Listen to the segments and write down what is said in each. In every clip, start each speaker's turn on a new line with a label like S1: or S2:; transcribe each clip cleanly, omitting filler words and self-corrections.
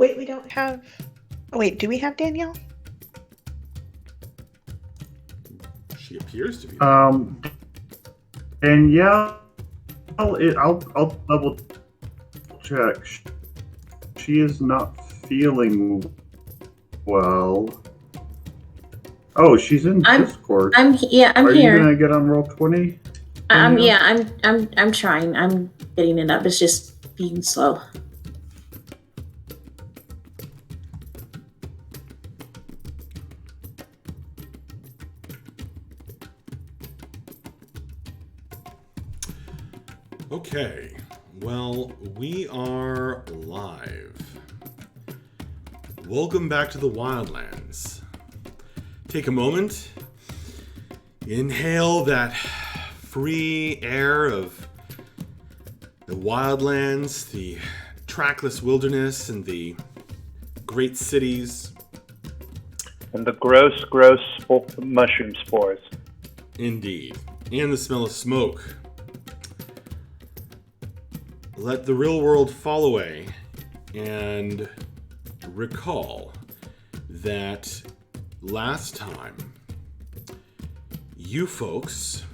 S1: Wait, we don't have... Oh, wait, do we have Danielle?
S2: She appears to be there.
S3: Danielle, I'll double check. She is not feeling well. Oh, she's in Discord.
S4: I'm here.
S3: Are you gonna get on Roll20?
S4: I'm trying. I'm getting it up. It's just being slow.
S2: Okay, well, we are live. Welcome back to the Wildlands. Take a moment, inhale that free air of the Wildlands, the trackless wilderness, and the great cities.
S5: And the gross mushroom spores.
S2: Indeed, and the smell of smoke. Let the real world fall away and recall that last time you folks,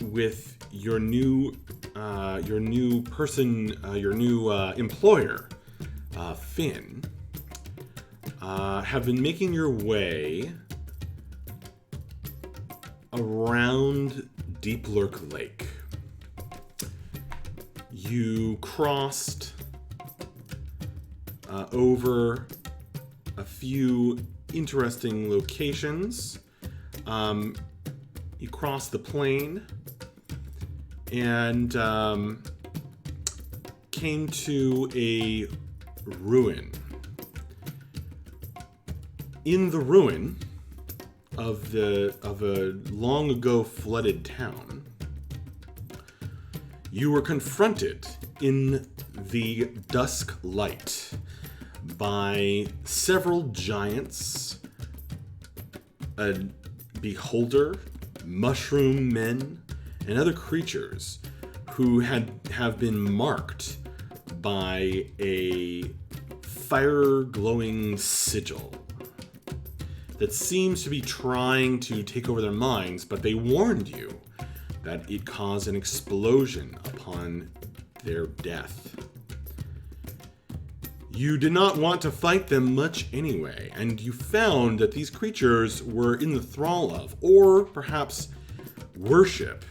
S2: with your new employer, Finn, have been making your way around Deep Lurk Lake. You crossed over a few interesting locations. You crossed the plain and came to a ruin. In the ruin of a long ago flooded town, you were confronted in the dusk light by several giants, a beholder, mushroom men, and other creatures who have been marked by a fire-glowing sigil that seems to be trying to take over their minds, but they warned you that it caused an explosion upon their death. You did not want to fight them much anyway, and you found that these creatures were in the thrall of, or perhaps worship,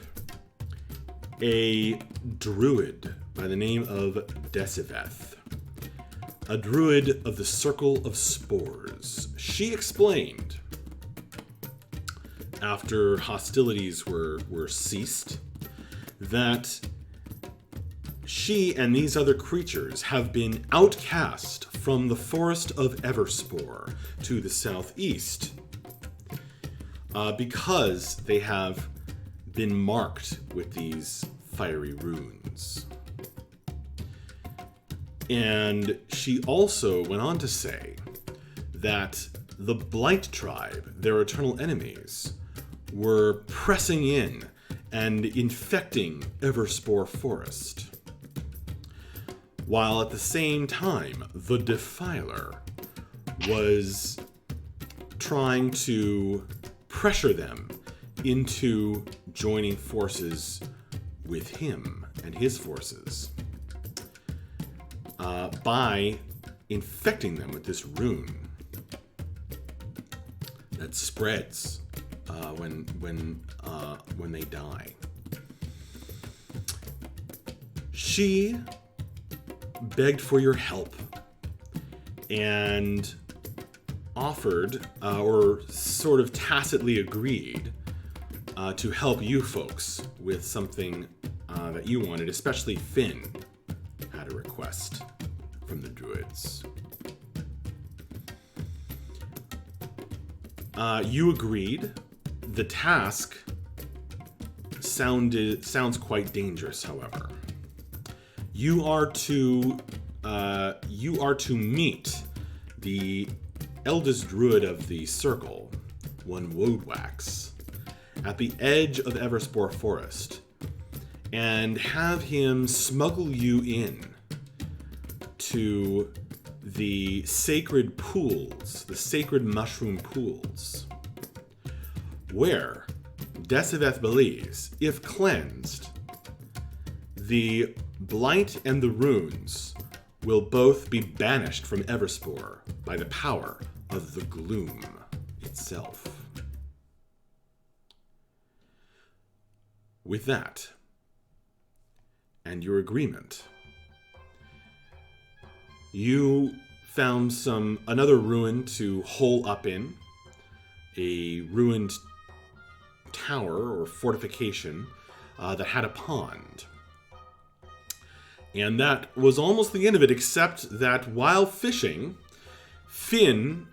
S2: a druid by the name of Deciveth. A druid of the Circle of Spores. She explained, after hostilities were ceased, that she and these other creatures have been outcast from the forest of Everspore to the southeast because they have been marked with these fiery runes. And she also went on to say that the Blight tribe, their eternal enemies, were pressing in and infecting Everspore Forest, while at the same time the Defiler was trying to pressure them into joining forces with him and his forces by infecting them with this rune that spreads when they die. She begged for your help and offered, or sort of tacitly agreed, to help you folks with something that you wanted, especially Finn had a request from the druids. You agreed. The task sounds quite dangerous, however. You are to meet the eldest druid of the circle, one Woadwax, at the edge of Everspore Forest, and have him smuggle you in to the sacred pools, the sacred mushroom pools, where Deciveth believes, if cleansed, the Blight and the runes will both be banished from Everspore by the power of the gloom itself. With that, and your agreement, you found another ruin to hole up in, a ruined tower or fortification that had a pond. And that was almost the end of it, except that while fishing, Finn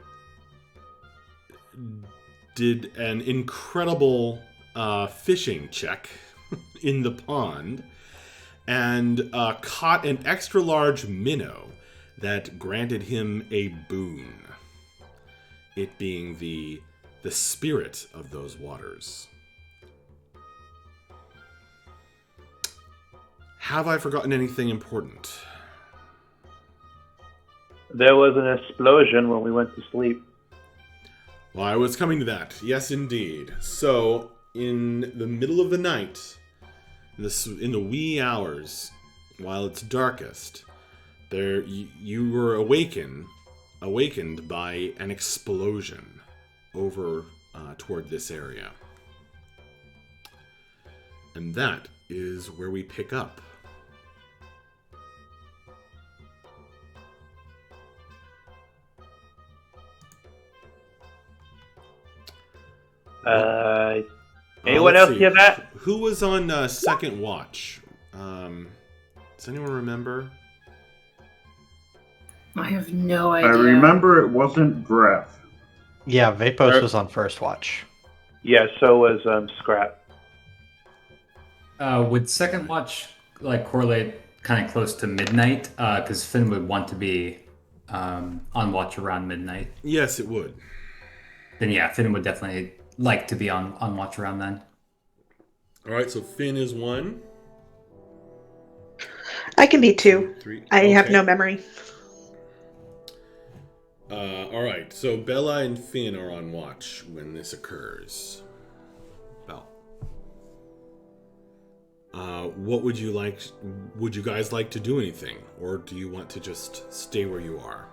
S2: did an incredible fishing check in the pond and caught an extra large minnow that granted him a boon, it being the spirit of those waters. Have I forgotten anything important?
S5: There was an explosion when we went to sleep.
S2: Well, I was coming to that. Yes, indeed. So, in the middle of the night, in the wee hours, while it's darkest, you were awakened by an explosion over toward this area. And that is where we pick up.
S5: Anyone else hear that?
S2: Who was on second watch? Does anyone remember?
S6: I have no
S3: I
S6: idea.
S3: remember it wasn't Graf.
S7: Yeah, Vapos was on first watch.
S5: Yeah, so was Scrap.
S8: Would second watch correlate kind of close to midnight? Because Finn would want to be on watch around midnight.
S2: Yes, it would.
S8: Then yeah, Finn would definitely like to be on watch around then.
S2: All right, so Finn is 1.
S1: I can be 2.
S2: 3.
S1: I have
S2: Okay.
S1: no memory.
S2: All right, so Bella and Finn are on watch when this occurs. Belle. What would you like? Would you guys like to do anything, or do you want to just stay where you are?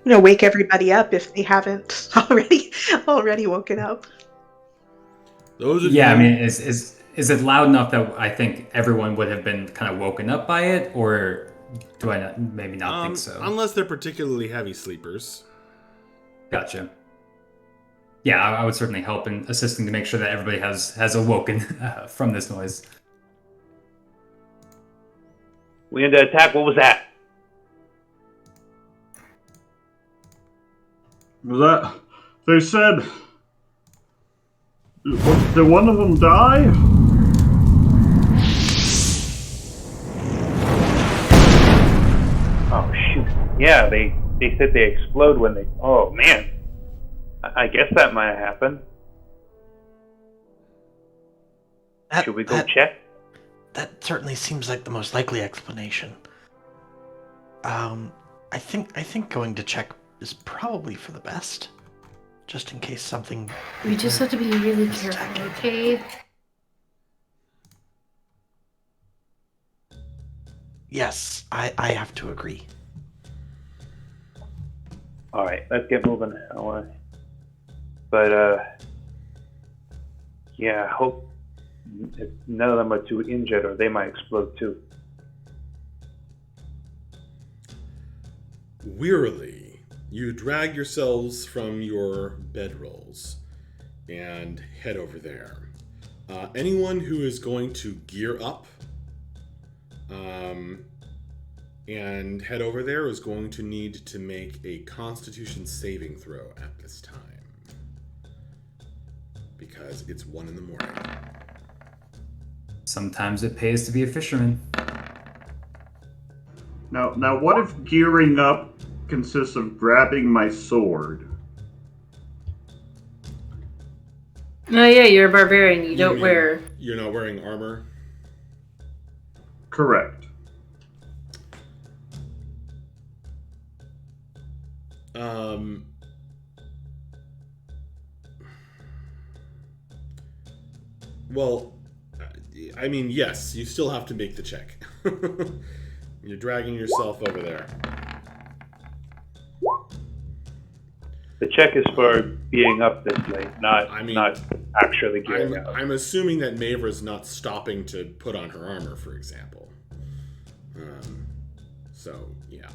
S1: Wake everybody up if they haven't already woken up.
S2: Those of
S8: Yeah,
S2: you,
S8: I mean, is it loud enough that I think everyone would have been kind of woken up by it, or do I maybe not think so?
S2: Unless they're particularly heavy sleepers.
S8: Gotcha. Yeah, I would certainly help in assisting to make sure that everybody has awoken from this noise.
S5: We under attack. What was that?
S3: Was that? They said. Did one of them die?
S5: Oh shoot! Yeah, they said they explode when they. Oh man, I guess that might have happened. Should we go check?
S7: That certainly seems like the most likely explanation. I think going to check is probably for the best, just in case something.
S6: We just have to be really careful, okay?
S7: Yes, I have to agree.
S5: All right, let's get moving. Yeah, I hope none of them are too injured, or they might explode too.
S2: Wearily, you drag yourselves from your bedrolls and head over there. Anyone who is going to gear up and head over there is going to need to make a Constitution saving throw at this time. Because it's 1 in the morning.
S8: Sometimes it pays to be a fisherman.
S3: Now, what if gearing up consists of grabbing my sword?
S6: Oh yeah, you're a barbarian. You don't
S2: mean
S6: wear.
S2: You're not wearing armor?
S3: Correct.
S2: Well, I mean, yes, you still have to make the check. You're dragging yourself over there.
S5: The check is for being up this late, not actually gearing up.
S2: I'm assuming that Mavra's not stopping to put on her armor, for example. So, yeah.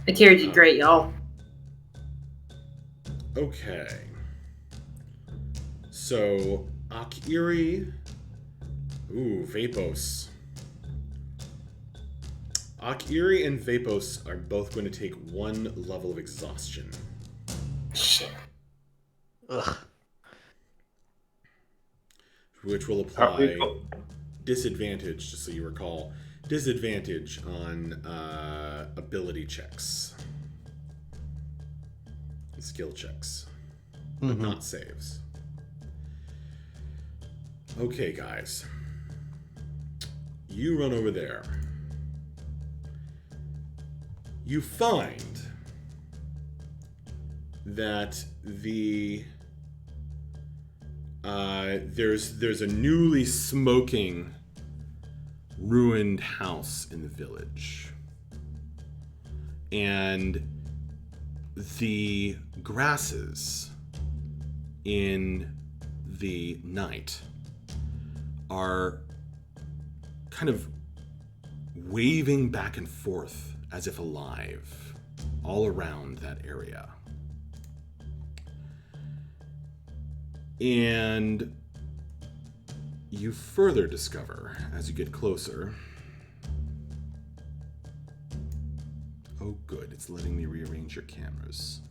S6: The carriage is great, y'all.
S2: Okay. So, Akiri. Ooh, Vapos. Akiri and Vapos are both going to take 1 level of exhaustion.
S6: Shit.
S7: Ugh.
S2: Which will apply disadvantage, just so you recall. Disadvantage on ability checks. And skill checks. But not saves. Okay, guys. You run over there. You find that there's a newly smoking ruined house in the village, and the grasses in the night are kind of waving back and forth as if alive all around that area. And you further discover, as you get closer... Oh good, it's letting me rearrange your cameras.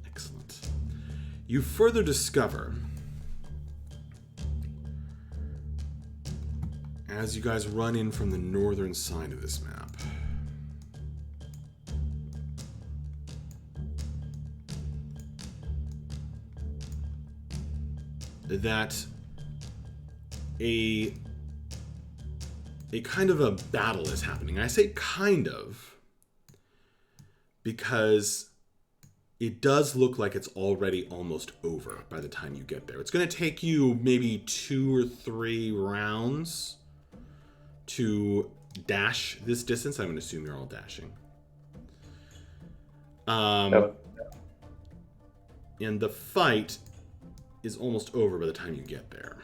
S2: Excellent. You further discover, as you guys run in from the northern side of this map, that a kind of a battle is happening. I say kind of because it does look like it's already almost over by the time you get there. It's going to take you maybe 2 or 3 rounds to dash this distance. I'm going to assume you're all dashing. And the fight is almost over by the time you get there.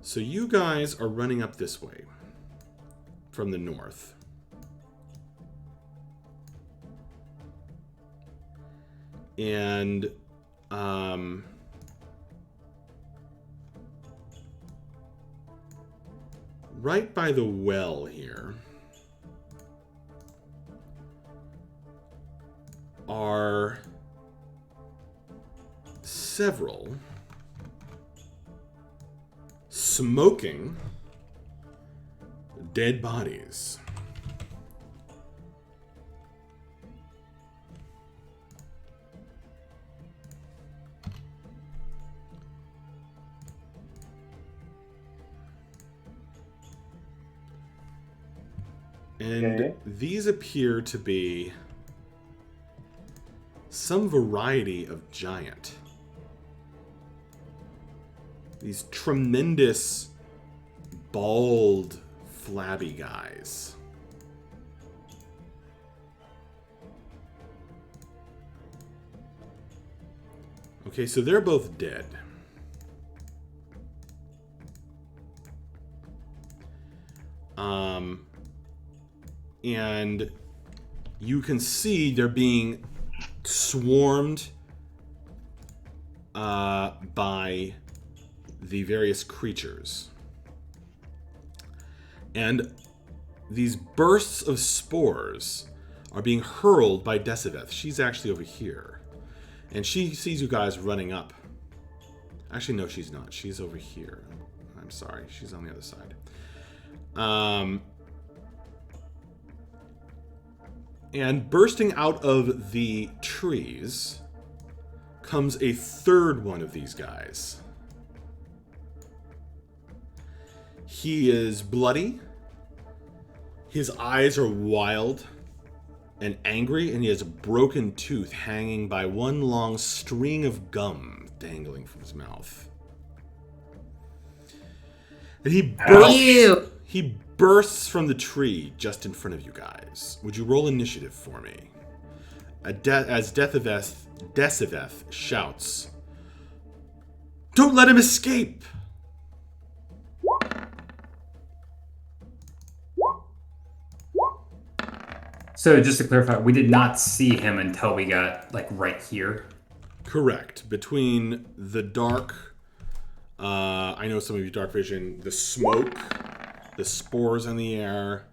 S2: So you guys are running up this way from the north. And right by the well here are several smoking dead bodies. And these appear to be some variety of giant. These tremendous, bald, flabby guys. Okay, so they're both dead. And you can see they're being swarmed by the various creatures. And these bursts of spores are being hurled by Deciveth. She's actually over here. And she sees you guys running up. Actually, no, she's not. She's over here. I'm sorry. She's on the other side. And bursting out of the trees comes a third one of these guys. He is bloody. His eyes are wild and angry, and he has a broken tooth hanging by one long string of gum dangling from his mouth. And
S6: Ew.
S2: he bursts from the tree just in front of you guys. Would you roll initiative for me? As Deciveth shouts, "Don't let him escape!"
S8: So just to clarify, we did not see him until we got like right here.
S2: Correct. Between the dark, I know some of you dark vision, the smoke, the spores in the air,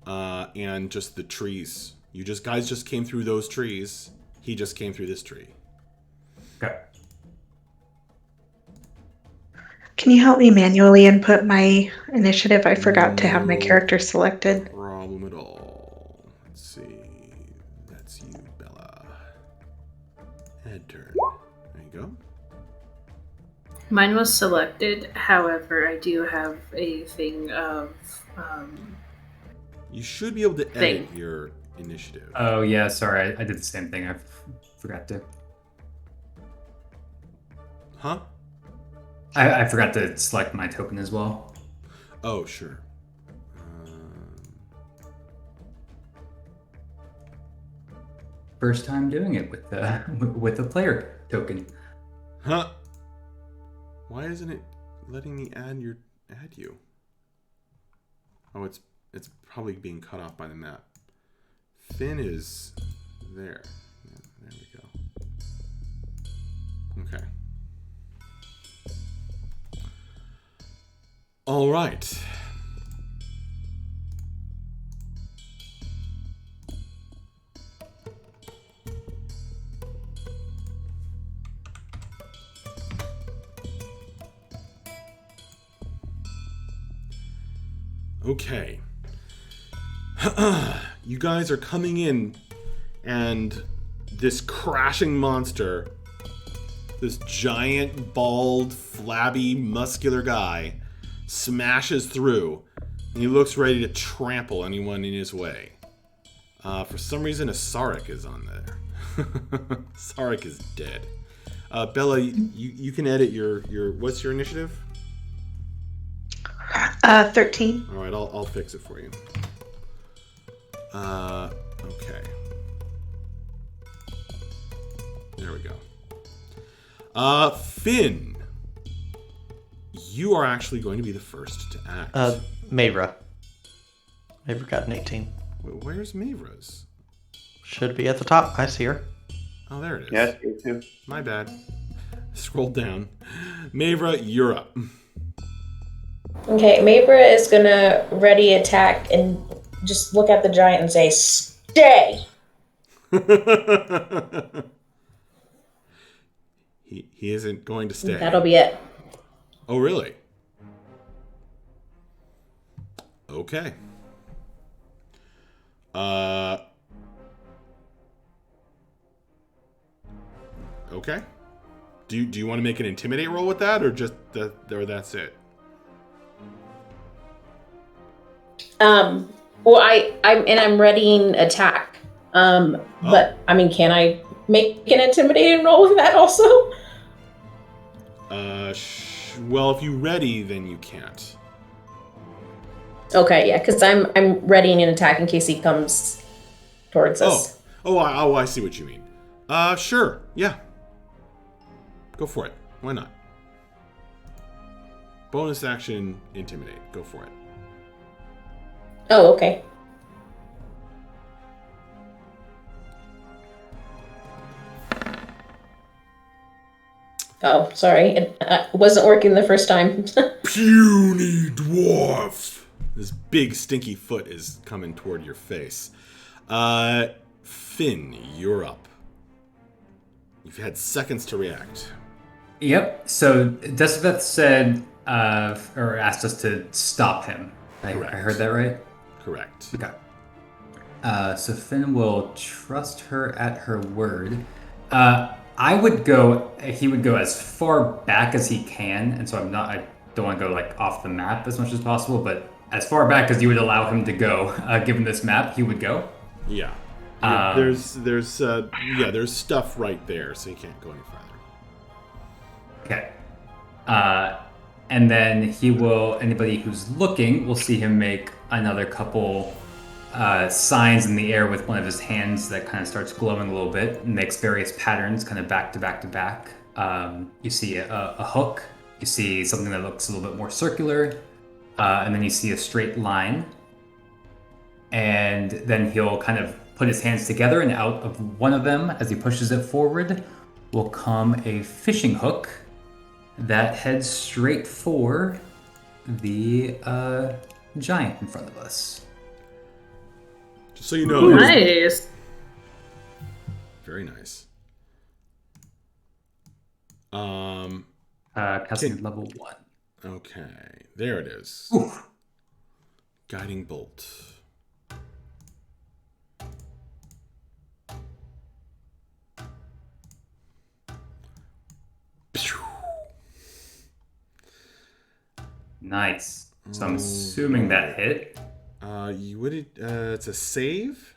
S2: and just the trees. You guys just came through those trees. He just came through this tree.
S8: Okay.
S1: Can you help me manually input my initiative? I forgot to have my
S2: No
S1: character selected.
S2: problem at all. Let's see. That's you, Bella. Head turn. There you go.
S6: Mine was selected. However, I do have a thing of
S2: You should be able to
S6: Thing.
S2: edit your initiative.
S8: Oh yeah, sorry, I did the same thing. I forgot to.
S2: Huh?
S8: I forgot to select my token as well.
S2: Oh, sure.
S8: First time doing it with the with a player token.
S2: Huh? Why isn't it letting me add you? Oh, it's probably being cut off by the map. Finn is there. Yeah, there we go. Okay. All right. Okay. You guys are coming in, and this crashing monster, this giant, bald, flabby, muscular guy, smashes through, and he looks ready to trample anyone in his way. For some reason, a Sarek is on there. Sarek is dead. Bella, you can edit your what's your initiative?
S1: 13.
S2: All right, I'll fix it for you. Okay. There we go. Finn, you are actually going to be the first to act.
S7: Mavra. Mavra got an 18.
S2: Where's Mavra's?
S7: Should be at the top. I see her.
S2: Oh, there it is.
S5: Yes, you too.
S2: My bad. Scroll down. Mavra, you're up.
S4: Okay, Mabra is gonna ready attack and just look at the giant and say, "Stay."
S2: He isn't going to stay.
S4: That'll be it.
S2: Oh, really? Okay. Okay. Do you want to make an intimidate roll with that, or just or that's it?
S4: Well, I'm readying attack. But I mean, can I make an intimidating roll with that also?
S2: Well, if you ready, then you can't.
S4: Okay, yeah, because I'm readying an attack in case he comes towards us.
S2: I see what you mean. Sure, yeah. Go for it. Why not? Bonus action, intimidate. Go for it.
S4: Oh, okay. Oh, sorry. It wasn't working the first time.
S2: Puny dwarf! This big stinky foot is coming toward your face. Finn, you're up. You've had seconds to react.
S8: Yep. So Decibeth said, or asked us to stop him. I heard that right?
S2: Correct.
S8: Okay. So Finn will trust her at her word. He would go as far back as he can, and so don't want to go like off the map as much as possible, but as far back as you would allow him to go, given this map, he would go.
S2: Yeah. There's stuff right there, so you can't go any farther.
S8: Okay. And then he will, anybody who's looking will see him make another couple signs in the air with one of his hands that kind of starts glowing a little bit and makes various patterns kind of back to back to back. You see a hook, you see something that looks a little bit more circular, and then you see a straight line. And then he'll kind of put his hands together, and out of one of them, as he pushes it forward, will come a fishing hook that heads straight for the giant in front of us.
S2: Just so you know.
S6: Nice.
S2: Very nice.
S8: Casting at level 1.
S2: Okay, there it is.
S8: Oof.
S2: Guiding bolt.
S8: Nice. So I'm assuming that hit.
S2: It's a save?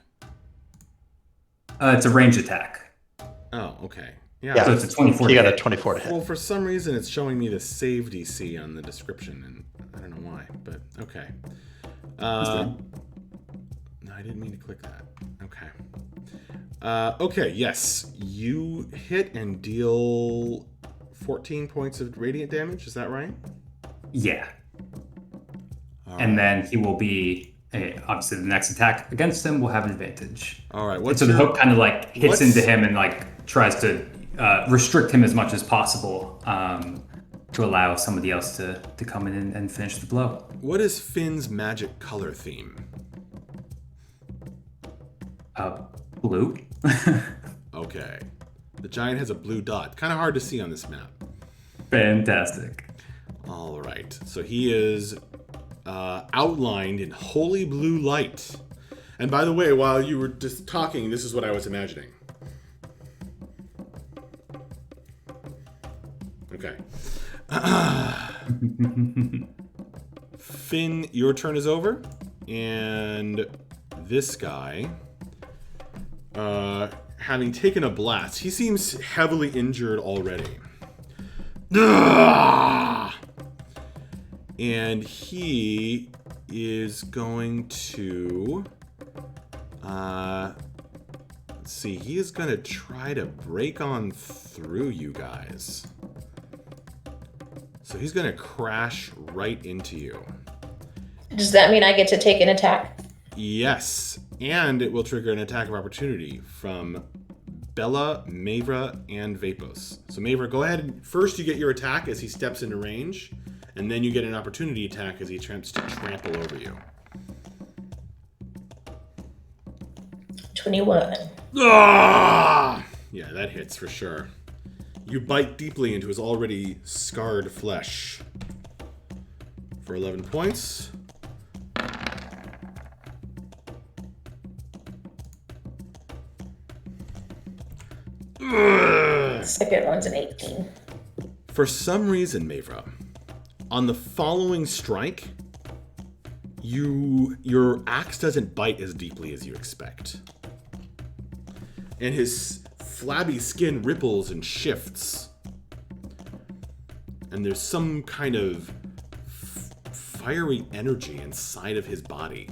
S8: It's a range attack.
S2: Oh, okay.
S7: Yeah.
S8: So it's a 24
S7: You
S8: to
S7: got a
S8: hit.
S7: 24 to hit.
S2: Well, for some reason, it's showing me the save DC on the description, and I don't know why, but okay. No, I didn't mean to click that. Okay. Okay, yes. You hit and deal 14 points of radiant damage, is that right?
S8: Yeah.
S2: All
S8: And
S2: right.
S8: then he will be, obviously the next attack against him will have an advantage.
S2: All right.
S8: And so the hook kind of like hits into him and like tries to restrict him as much as possible to allow somebody else to come in and finish the blow.
S2: What is Finn's magic color theme?
S8: Blue.
S2: Okay. The giant has a blue dot. Kind of hard to see on this map.
S8: Fantastic.
S2: All right. So he is outlined in holy blue light. And by the way, while you were just talking, this is what I was imagining. Okay. Finn, your turn is over. And this guy, having taken a blast, he seems heavily injured already. And he is going to, let's see, he is going to try to break on through you guys. So he's going to crash right into you.
S4: Does that mean I get to take an attack?
S2: Yes, and it will trigger an attack of opportunity from Bella, Mavra, and Vapos. So Mavra, go ahead and first you get your attack as he steps into range, and then you get an opportunity attack as he attempts to trample over you.
S4: 21.
S2: Ah! Yeah, that hits for sure. You bite deeply into his already scarred flesh. For 11 points.
S4: Second one's an 18.
S2: For some reason, Mavra, on the following strike, your axe doesn't bite as deeply as you expect. And his flabby skin ripples and shifts. And there's some kind of fiery energy inside of his body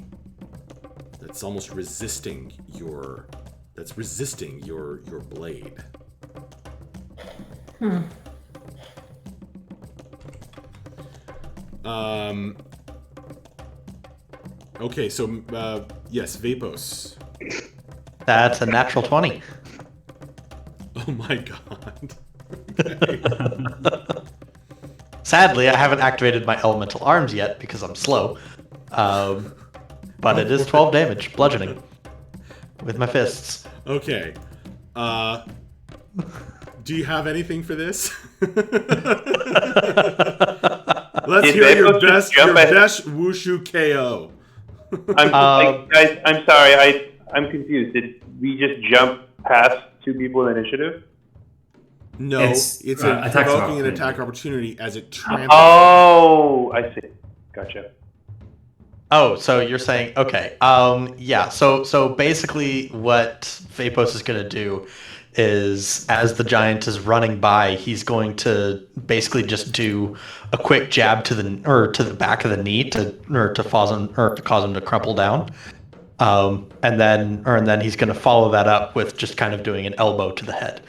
S2: that's almost resisting your blade. Okay, so yes, Vapos.
S7: That's a natural 20.
S2: Oh my god. Okay.
S7: Sadly, I haven't activated my elemental arms yet because I'm slow. But it is 12 damage, bludgeoning, with my fists.
S2: Okay. Do you have anything for this? Let's
S5: Did
S2: hear your
S5: Vapos just
S2: best
S5: jump ahead?
S2: wushu KO.
S5: Guys, I'm sorry. I'm confused. Did we just jump past two people in initiative?
S2: No,
S8: It's,
S2: it's
S8: attacks of
S2: provoking an
S8: opportunity.
S2: attack opportunity as it tramples.
S5: Oh, I see. Gotcha.
S7: Oh, so you're saying okay. Yeah. So basically, what Vapos is going to do is, as the giant is running by, he's going to basically just do a quick jab to the back of the knee to cause him to crumple down. And then he's going to follow that up with just kind of doing an elbow to the head.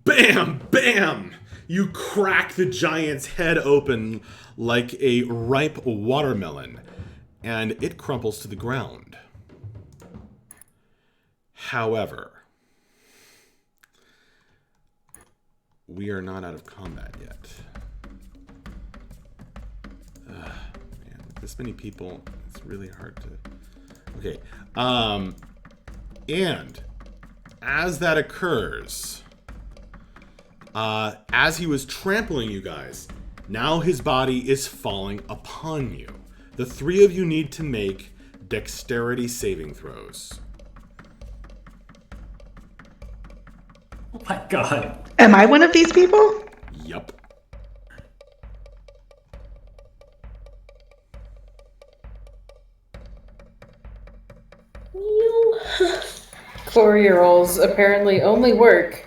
S2: Bam! Bam! You crack the giant's head open like a ripe watermelon, and it crumples to the ground. However, we are not out of combat yet. Man, with this many people, it's really hard to... Okay. And as that occurs... as he was trampling you guys, now his body is falling upon you. The three of you need to make dexterity saving throws.
S8: Oh my god.
S1: Am I one of these people?
S2: Yup.
S4: You.
S6: Quarry rolls apparently only work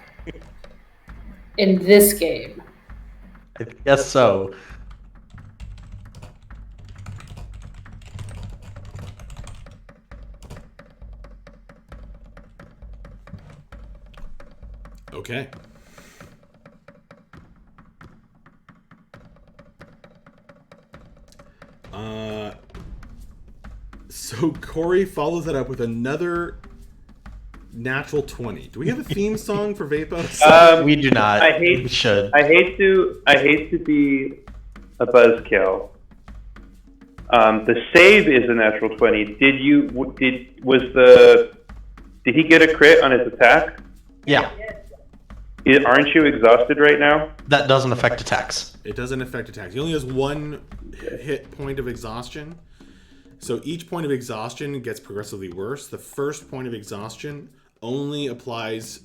S6: in this game.
S7: I guess so.
S2: Okay. So Corey follows that up with another natural 20. Do we have a theme song for Vapos?
S7: We do not.
S5: I hate-
S7: We should.
S5: I hate to be a buzzkill. The save is a natural 20. Did he get a crit on his attack?
S7: Yeah,
S5: Aren't you exhausted right now?
S7: that doesn't affect attacks.
S2: It doesn't affect attacks. He only has one hit point of exhaustion. So each point of exhaustion gets progressively worse. The first point of exhaustion only applies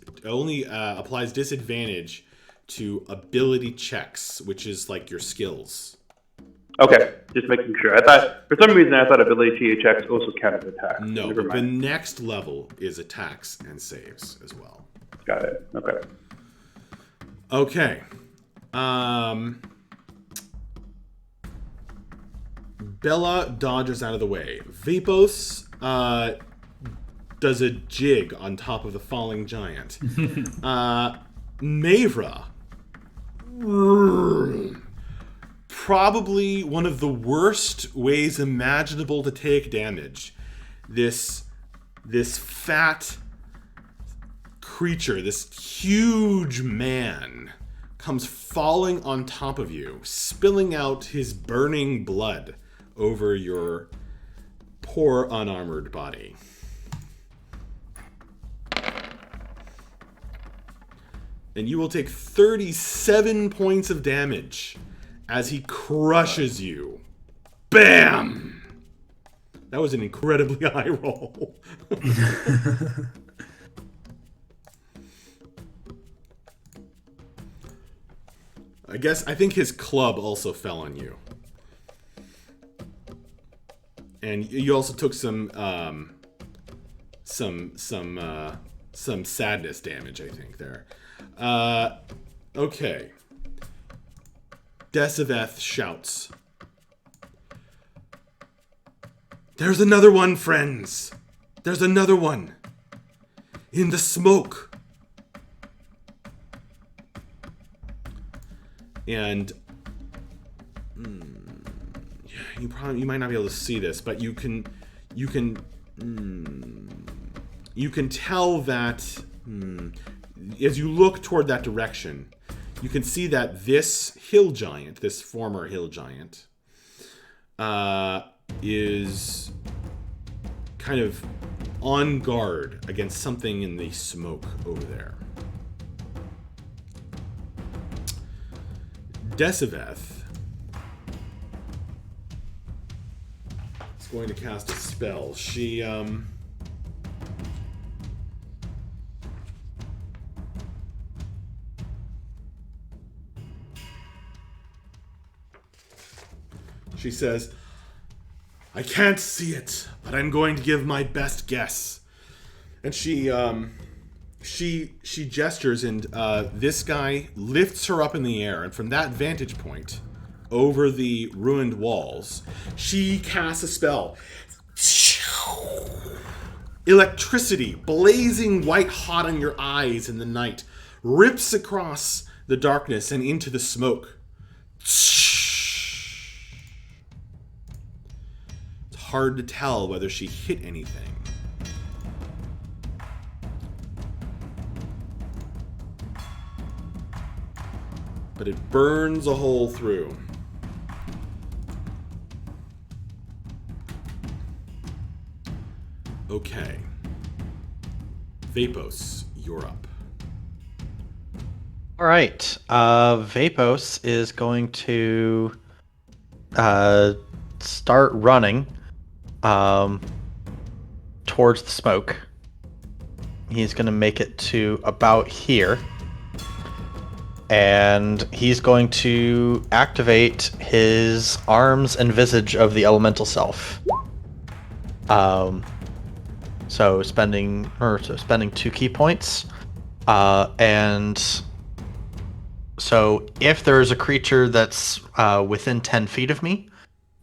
S2: disadvantage to ability checks, which is like your skills.
S5: Okay, just making sure. I thought for some reason ability checks also counted attack.
S2: No,
S5: Never
S2: but the
S5: mind.
S2: next level is attacks and saves as well.
S5: Got it. Okay.
S2: Okay. Bella dodges out of the way. Vapos does a jig on top of the falling giant. Mavra, probably one of the worst ways imaginable to take damage. This fat creature, this huge man, comes falling on top of you, spilling out his burning blood over your poor unarmored body. And you will take 37 points of damage as he crushes you. Bam! That was an incredibly high roll. I think his club also fell on you. And you also took some sadness damage, I think, there. Okay. Deciveth shouts. There's another one, friends. There's another one. In the smoke. And you might not be able to see this, but you can tell that as you look toward that direction, you can see that this hill giant, this former hill giant, is kind of on guard against something in the smoke over there. Deciveth is going to cast a spell. She She says, I can't see it, but I'm going to give my best guess. And she gestures, and this guy lifts her up in the air, and from that vantage point, over the ruined walls, she casts a spell. Electricity, blazing white hot on your eyes in the night, rips across the darkness and into the smoke. It's hard to tell whether she hit anything. But it burns a hole through. Okay. Vapos, you're up.
S7: All right. Vapos is going to start running towards the smoke. He's going to make it to about here. And he's going to activate his arms and visage of the elemental self. So spending 2 key points. And so if there's a creature that's within 10 feet of me,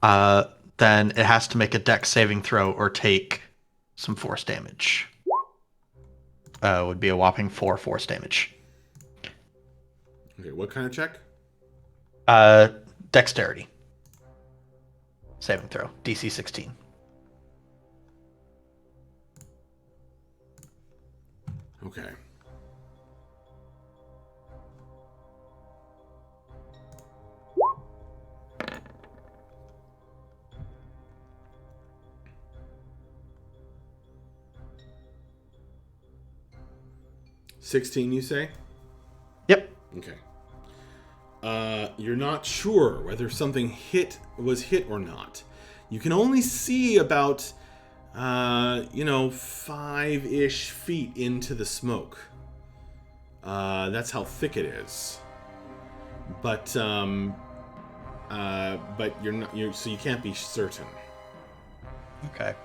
S7: then it has to make a dex saving throw or take some force damage. Would be a whopping 4 force damage.
S2: Okay, what kind of check?
S7: Dexterity. Saving throw. DC 16.
S2: Okay. $16, you say?
S7: Yep.
S2: Okay. You're not sure whether something was hit or not. You can only see about 5-ish feet into the smoke. That's how thick it is. But you're not. So you can't be certain.
S7: Okay.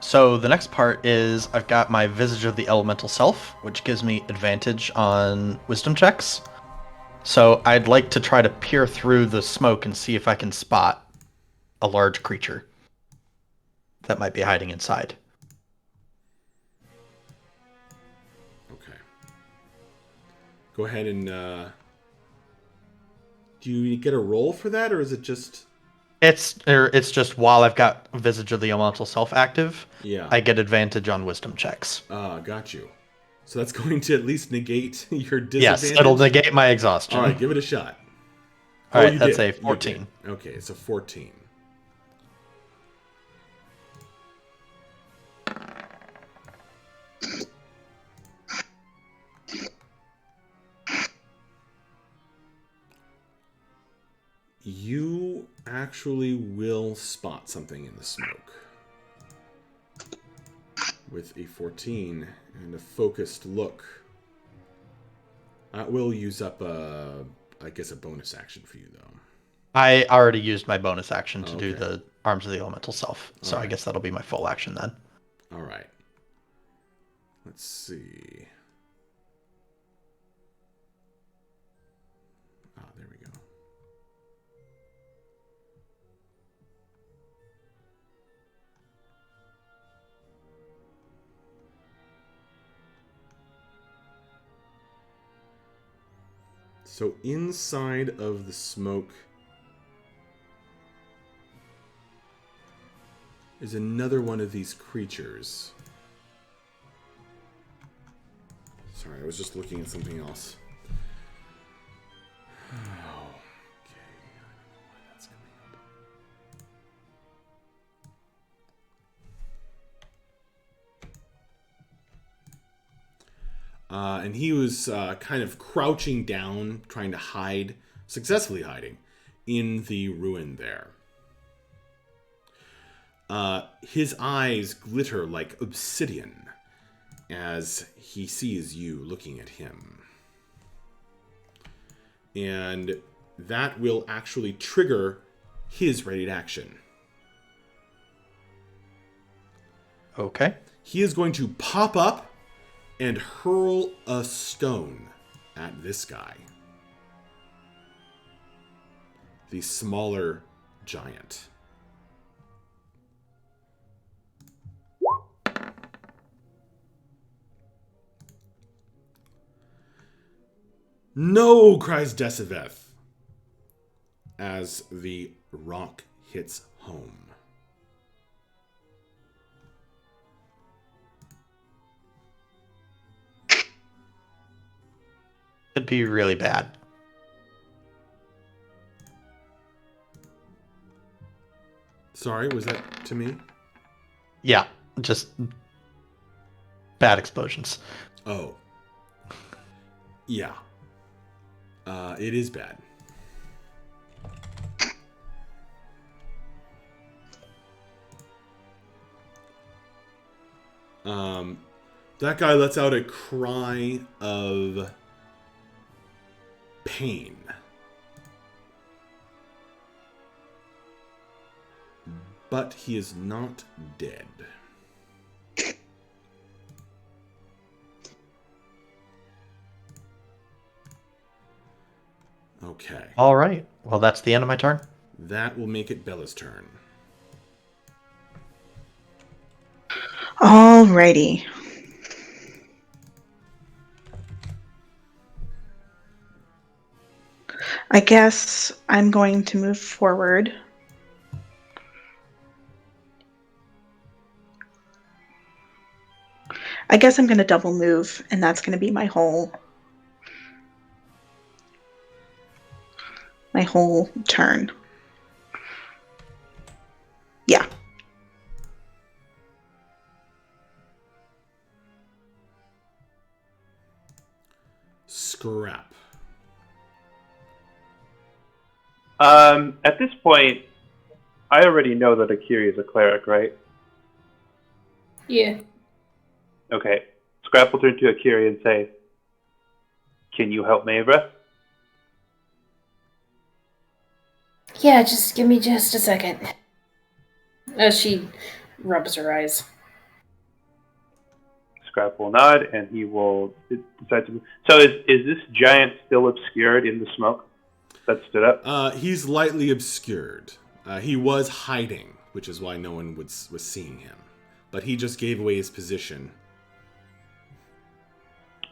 S7: So the next part is I've got my Visage of the Elemental Self, which gives me advantage on wisdom checks. So I'd like to try to peer through the smoke and see if I can spot a large creature that might be hiding inside.
S2: Okay. Go ahead and do you get a roll for that, or is it just?
S7: It's just while I've got Visage of the Elemental Self active,
S2: Yeah.
S7: I get advantage on wisdom checks.
S2: Got you. So that's going to at least negate your disadvantage?
S7: Yes, it'll negate my exhaustion.
S2: All right, give it a shot.
S7: All right,
S2: you
S7: that's
S2: did.
S7: a 14.
S2: Okay, it's a 14. You actually will spot something in the smoke. With a 14 and a focused look. That will use up I guess a bonus action for you, though.
S7: I already used my bonus action to do
S2: Okay.
S7: the Arms of the Elemental Self, so
S2: All right.
S7: I guess that'll be my full action then.
S2: All right. Let's see. There we go. So inside of the smoke is another one of these creatures. Sorry, I was just looking at something else. Okay, I don't know why that's coming up. And he was kind of crouching down, trying to hide, successfully hiding, in the ruin there. His eyes glitter like obsidian as he sees you looking at him. And that will actually trigger his ready action.
S7: Okay.
S2: He is going to pop up and hurl a stone at this guy. The smaller giant. No, cries Deciveth, as the rock hits home.
S7: Could be really bad.
S2: Sorry, was that to me?
S7: Yeah, just bad explosions.
S2: Oh. Yeah. It is bad. That guy lets out a cry of pain. But he is not dead. Okay.
S7: All right. Well, that's the end of my turn.
S2: That will make it Bella's turn.
S1: Alrighty. I guess I'm going to move forward. I guess I'm going to double move, and that's going to be my whole turn. Yeah.
S2: Scrap.
S5: At this point, I already know that Akiri is a cleric, right?
S6: Yeah.
S5: Okay. Scrap will turn to Akiri and say, "Can you help Maebra?"
S6: Yeah, just give me just a second. As she rubs her eyes.
S5: Scrap will nod, and he will decide to move. So is this giant still obscured in the smoke that stood up?
S2: He's lightly obscured. He was hiding, which is why no one was seeing him. But he just gave away his position.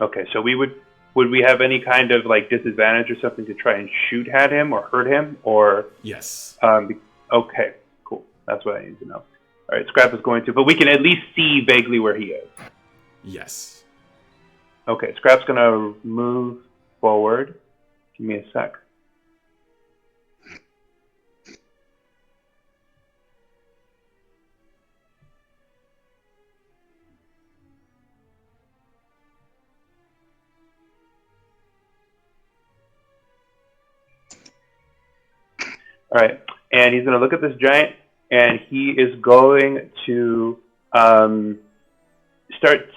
S5: Okay, so would we have any kind of like disadvantage or something to try and shoot at him or hurt him, or?
S2: Yes.
S5: Okay, cool. That's what I need to know. All right, Scrap is going to, but we can at least see vaguely where he is.
S2: Yes.
S5: Okay, Scrap's gonna move forward. Give me a sec. All right, and he's going to look at this giant, and he is going to start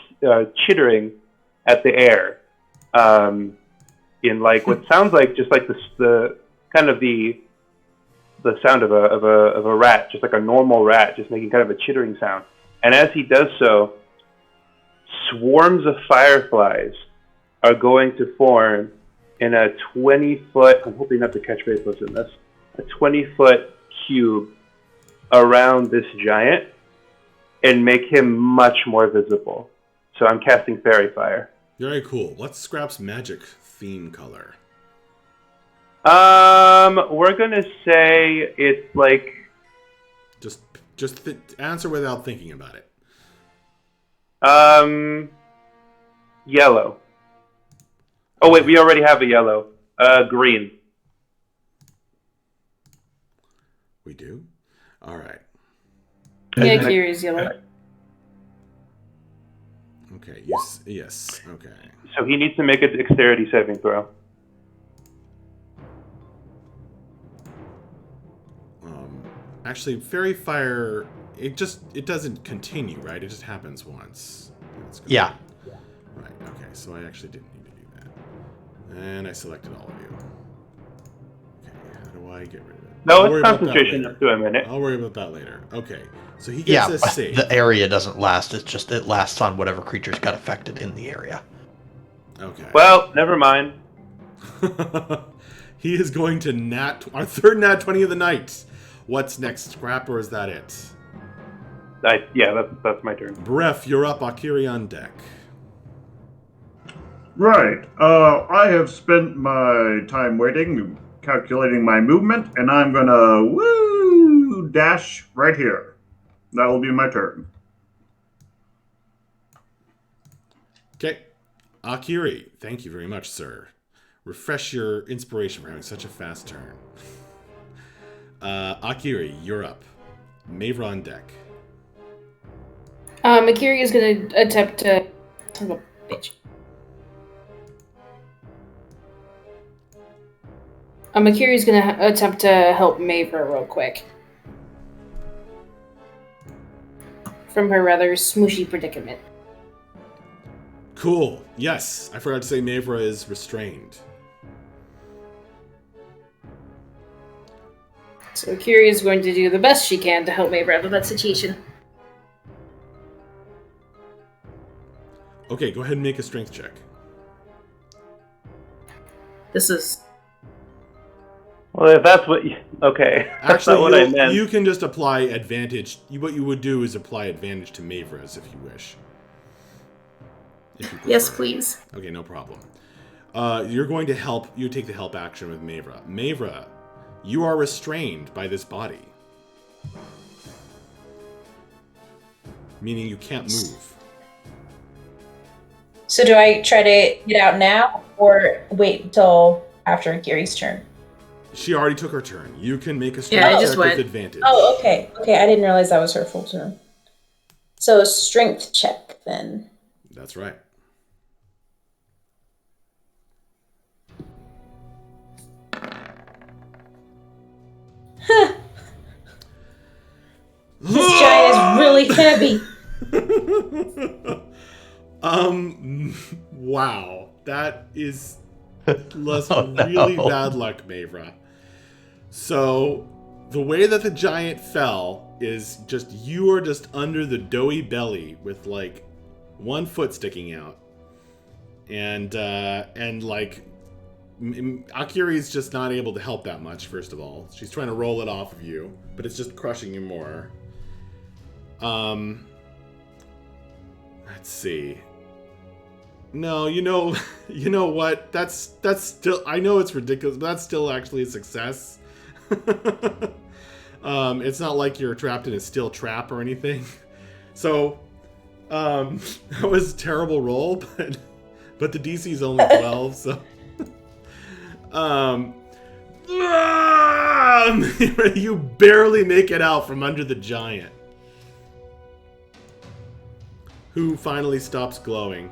S5: chittering at the air in like what sounds like just like the kind of the sound of a rat, just like a normal rat, just making kind of a chittering sound. And as he does so, swarms of fireflies are going to form in a 20-foot. I'm hoping not to catch Faithless in this. A 20-foot cube around this giant and make him much more visible. So I'm casting Fairy Fire.
S2: Very cool. What's Scrap's magic theme color?
S5: We're gonna say it's like
S2: Just answer without thinking about it.
S5: Yellow. Oh wait, we already have a yellow. Green.
S2: We do? All right.
S6: Yeah, Kiri's yellow.
S2: Okay. Yes. Okay.
S5: So he needs to make a dexterity saving throw.
S2: Actually, Fairy Fire, it doesn't continue, right? It just happens once.
S7: Yeah.
S2: Right. Okay. So I actually didn't need to do that. And I selected all of you. Okay. How do I get rid of it?
S5: No,
S2: I'll worry
S5: it's
S2: about that
S5: concentration
S2: later.
S5: up to a minute.
S2: I'll worry about that later. Okay, so he
S7: Yeah,
S2: gets a save.
S7: the area doesn't last. It's just it lasts on whatever creatures got affected in the area.
S2: Okay.
S5: Well, never mind.
S2: He is going to our third nat 20 of the night. What's next, Scrap, or is that it?
S5: That's my turn.
S2: Bref, you're up. Akiri on deck.
S3: Right. I have spent my time waiting, calculating my movement, and I'm gonna dash right here. That will be my turn.
S2: Okay. Akiri, thank you very much, sir. Refresh your inspiration for having such a fast turn. Akiri, you're up. Mavra on deck.
S6: Akiri is gonna attempt to. Son of a bitch. Akiri is gonna attempt to help Mavra real quick from her rather smooshy predicament.
S2: Cool. Yes, I forgot to say Mavra is restrained.
S6: So Akiri is going to do the best she can to help Mavra out of that situation.
S2: Okay, go ahead and make a strength check.
S6: This is.
S5: Well, if that's what you... Okay. That's not what I meant.
S2: You can just apply advantage. What you would do is apply advantage to Mavra's if you wish. If you
S6: Yes,
S2: prefer.
S6: please.
S2: Okay, no problem. You're going to help. You take the help action with Mavra. Mavra, you are restrained by this body. Meaning you can't move.
S4: So do I try to get out now or wait until after Akiri's turn?
S2: She already took her turn. You can make a
S6: Yeah,
S2: strength
S6: I
S2: check
S6: just went.
S2: with advantage.
S4: Oh, okay. Okay, I didn't realize that was her full turn. So strength check then.
S2: That's right.
S4: This giant is really heavy.
S2: Wow. That is
S7: Oh, no.
S2: really bad luck, Mavra. So, the way that the giant fell is just you are just under the doughy belly with like one foot sticking out, and like Akiri's just not able to help that much. First of all, she's trying to roll it off of you, but it's just crushing you more. Let's see. No, you know what? That's still. I know it's ridiculous, but that's still actually a success. It's not like you're trapped in a steel trap or anything. So, that was a terrible roll, but the DC is only 12, so. You barely make it out from under the giant, who finally stops glowing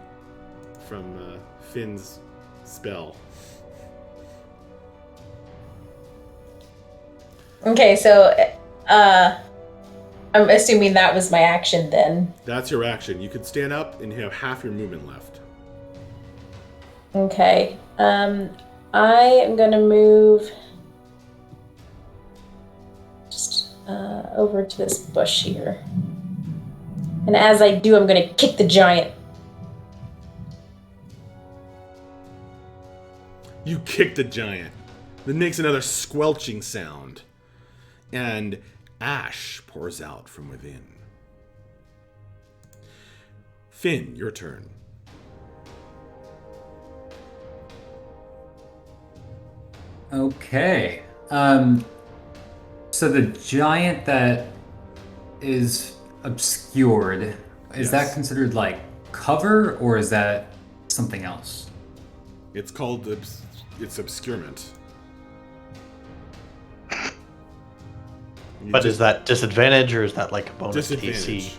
S2: from Finn's spell.
S4: Okay, so I'm assuming that was my action then.
S2: That's your action. You can stand up and you have half your movement left.
S4: Okay. I am gonna move just over to this bush here. And as I do, I'm gonna kick the giant.
S2: You kick the giant. It makes another squelching sound. And ash pours out from within. Finn, your turn.
S8: Okay. So the giant that is obscured, is that considered like cover or is that something else?
S2: It's called it's obscurement.
S7: But is that disadvantage or is that like a bonus
S2: disadvantage?
S7: AC?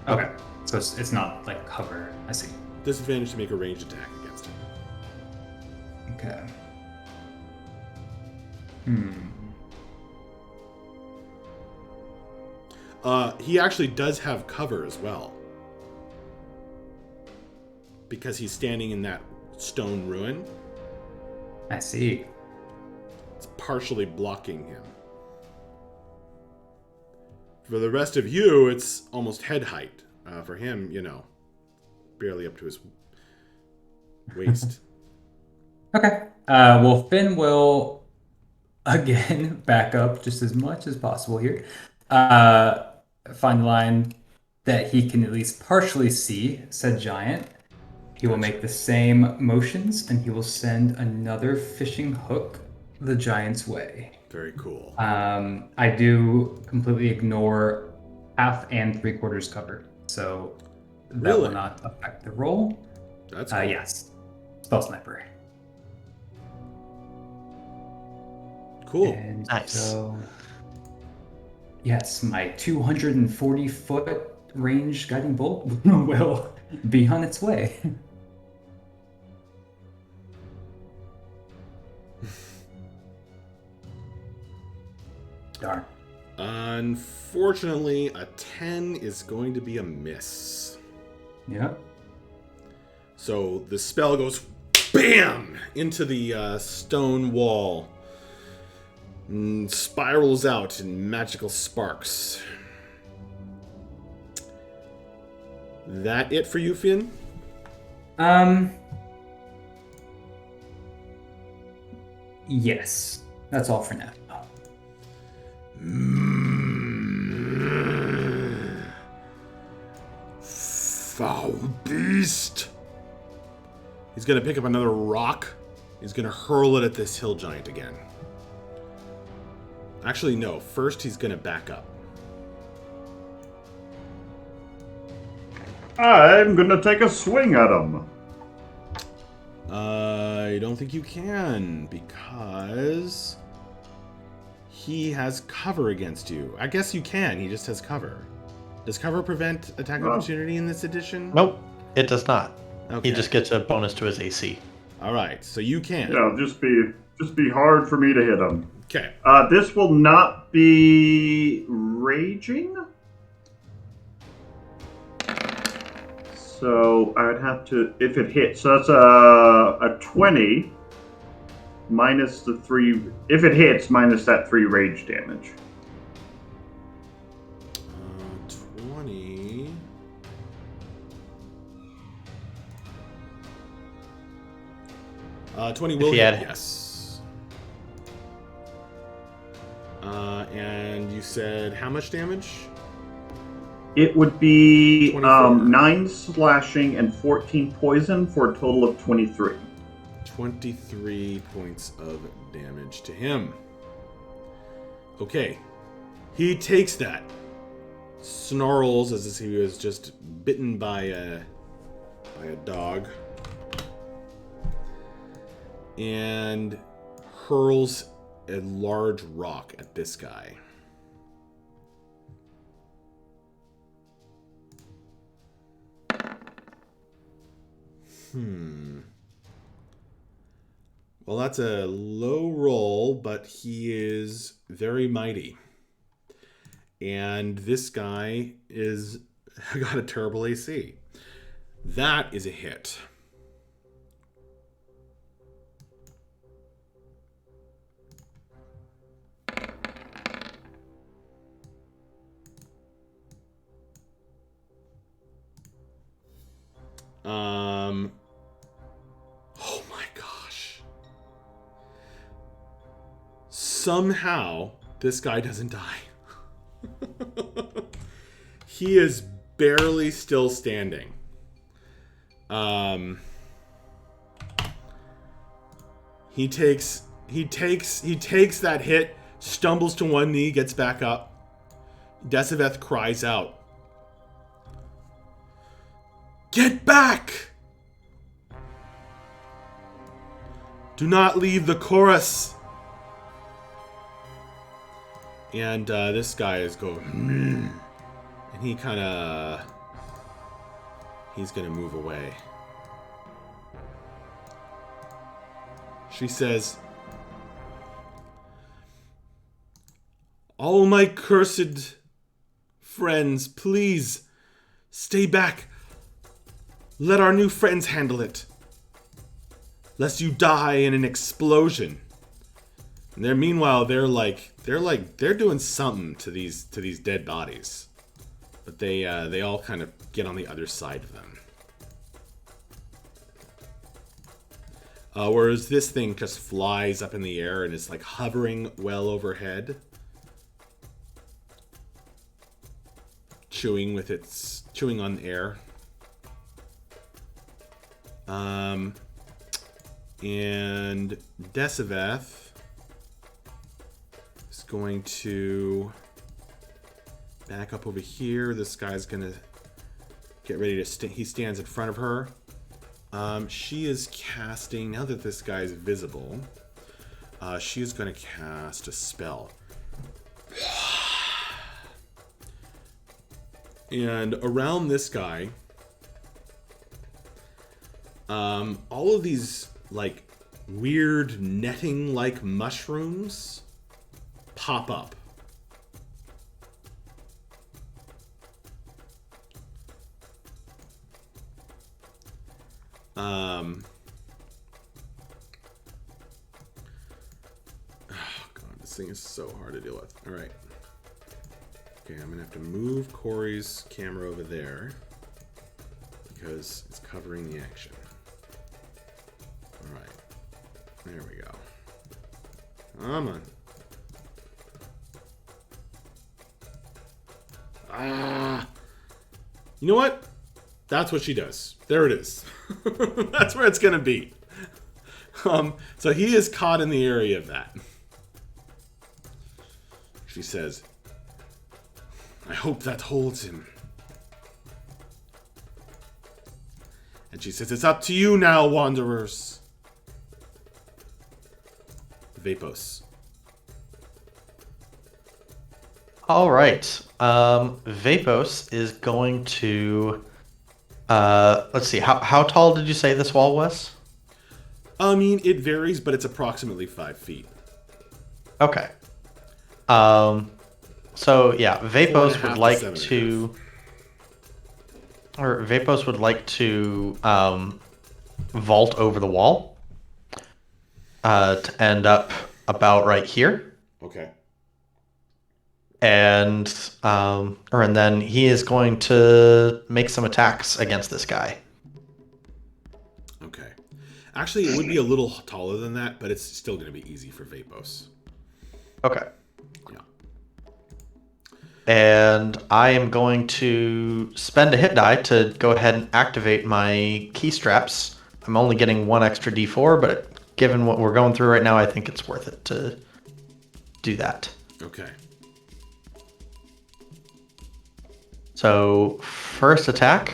S8: Okay. So it's not like cover. I see.
S2: Disadvantage to make a ranged attack against him.
S8: Okay.
S2: He actually does have cover as well. Because he's standing in that stone ruin.
S8: I see.
S2: It's partially blocking him. For the rest of you, it's almost head height. For him, barely up to his waist.
S8: Okay. Well, Finn will again back up just as much as possible here. Find the line that he can at least partially see said giant. He will make the same motions, and he will send another fishing hook the giant's way.
S2: Very cool.
S8: I do completely ignore half and 3/4 cover, so that will not affect the roll.
S2: That's cool.
S8: Yes. Spell sniper.
S2: Cool.
S8: And
S7: Nice.
S8: So, yes, my 240-foot range guiding bolt will be on its way. Darn.
S2: Unfortunately, a 10 is going to be a miss.
S8: Yeah.
S2: So the spell goes BAM! Into the stone wall. And spirals out in magical sparks. That it for you, Finn?
S8: Yes. That's all for now.
S2: Foul beast! He's gonna pick up another rock. He's gonna hurl it at this hill giant again. Actually, no. First, he's gonna back up.
S3: I'm gonna take a swing at him.
S2: I don't think you can, because he has cover against you. I guess you can. He just has cover. Does cover prevent attack opportunity in this edition?
S7: Nope, it does not.
S2: Okay.
S7: He just gets a bonus to his AC.
S2: All right, so you can.
S3: Yeah, just be hard for me to hit him.
S2: Okay.
S3: This will not be raging. So I would have to, if it hits, so that's a 20 minus the 3, if it hits, minus that 3 rage damage.
S2: 20. Uh, 20 will hit, yes. And you said how much damage?
S3: It would be
S2: 24.
S3: 9 slashing and 14 poison for a total of 23.
S2: 23 points of damage to him. Okay. He takes that. Snarls as if he was just bitten by a dog. And hurls a large rock at this guy. Well, that's a low roll, but he is very mighty. And this guy is got a terrible AC. That is a hit. Oh my gosh. Somehow, this guy doesn't die. He is barely still standing. He takes that hit, stumbles to one knee, gets back up. Deciveth cries out, "Get back! Do not leave the chorus!" And this guy is going, and he he's gonna move away. She says, "All my cursed friends, please stay back. Let our new friends handle it, lest you die in an explosion." And meanwhile they're doing something to these dead bodies. But they all kind of get on the other side of them. Whereas this thing just flies up in the air and is like hovering well overhead. Chewing on air. And Deciveth is going to back up over here. This guy's gonna get ready to he stands in front of her. She is casting, now that this guy is visible, she is going to cast a spell. And around this guy, all of these, like, weird netting-like mushrooms pop up. Oh god, this thing is so hard to deal with. Alright. Okay, I'm gonna have to move Corey's camera over there because it's covering the action. Alright. There we go. Come on. Ah! You know what? That's what she does. There it is. That's where it's gonna be. So he is caught in the area of that. She says, I hope that holds him. And she says, it's up to you now, wanderers. Vapos.
S7: All right. Vapos is going to... let's see. How tall did you say this wall was?
S2: I mean, it varies, but it's approximately 5 feet.
S7: Okay. So yeah, Vapos would like to... Or Vapos would like to vault over the wall to end up about right here.
S2: Okay.
S7: And then he is going to make some attacks against this guy.
S2: Okay. Actually, it would be a little taller than that, but it's still going to be easy for Vapos.
S7: Okay.
S2: Yeah.
S7: And I am going to spend a hit die to go ahead and activate my key straps. I'm only getting 1 extra d4, but given what we're going through right now, I think it's worth it to do that.
S2: Okay.
S7: So, first attack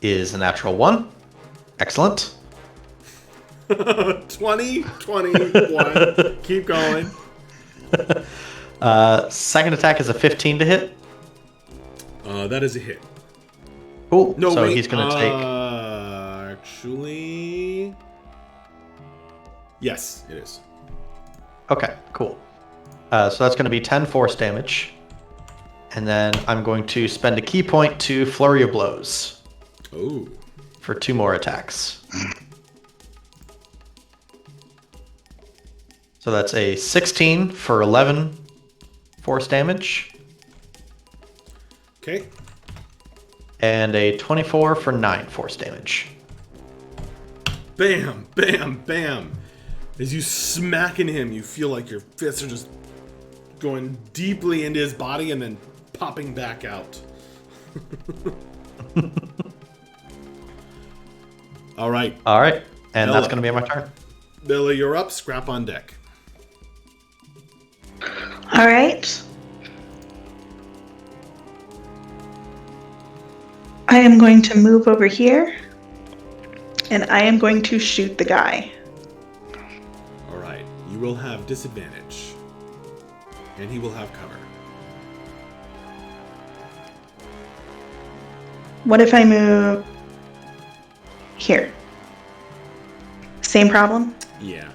S7: is a natural 1. Excellent.
S2: 20, 21. Keep going.
S7: Second attack is a 15 to hit.
S2: That is a hit.
S7: Cool.
S2: No,
S7: so
S2: wait.
S7: He's going to take...
S2: Actually... Yes, it is.
S7: Okay, cool. So that's going to be 10 force damage. And then I'm going to spend a key point to Flurry of Blows.
S2: Oh.
S7: For 2 more attacks. So that's a 16 for 11 force damage.
S2: Okay.
S7: And a 24 for 9 force damage.
S2: Bam, bam, bam. As you smack in him, you feel like your fists are just going deeply into his body and then popping back out. All right.
S7: All right. And
S2: Bella.
S7: that's going to be my turn.
S2: Billy, you're up. Scrap on deck.
S1: All right. I am going to move over here, and I am going to shoot the guy.
S2: All right. You will have disadvantage, and he will have cover.
S1: What if I move here? Same problem?
S2: Yeah.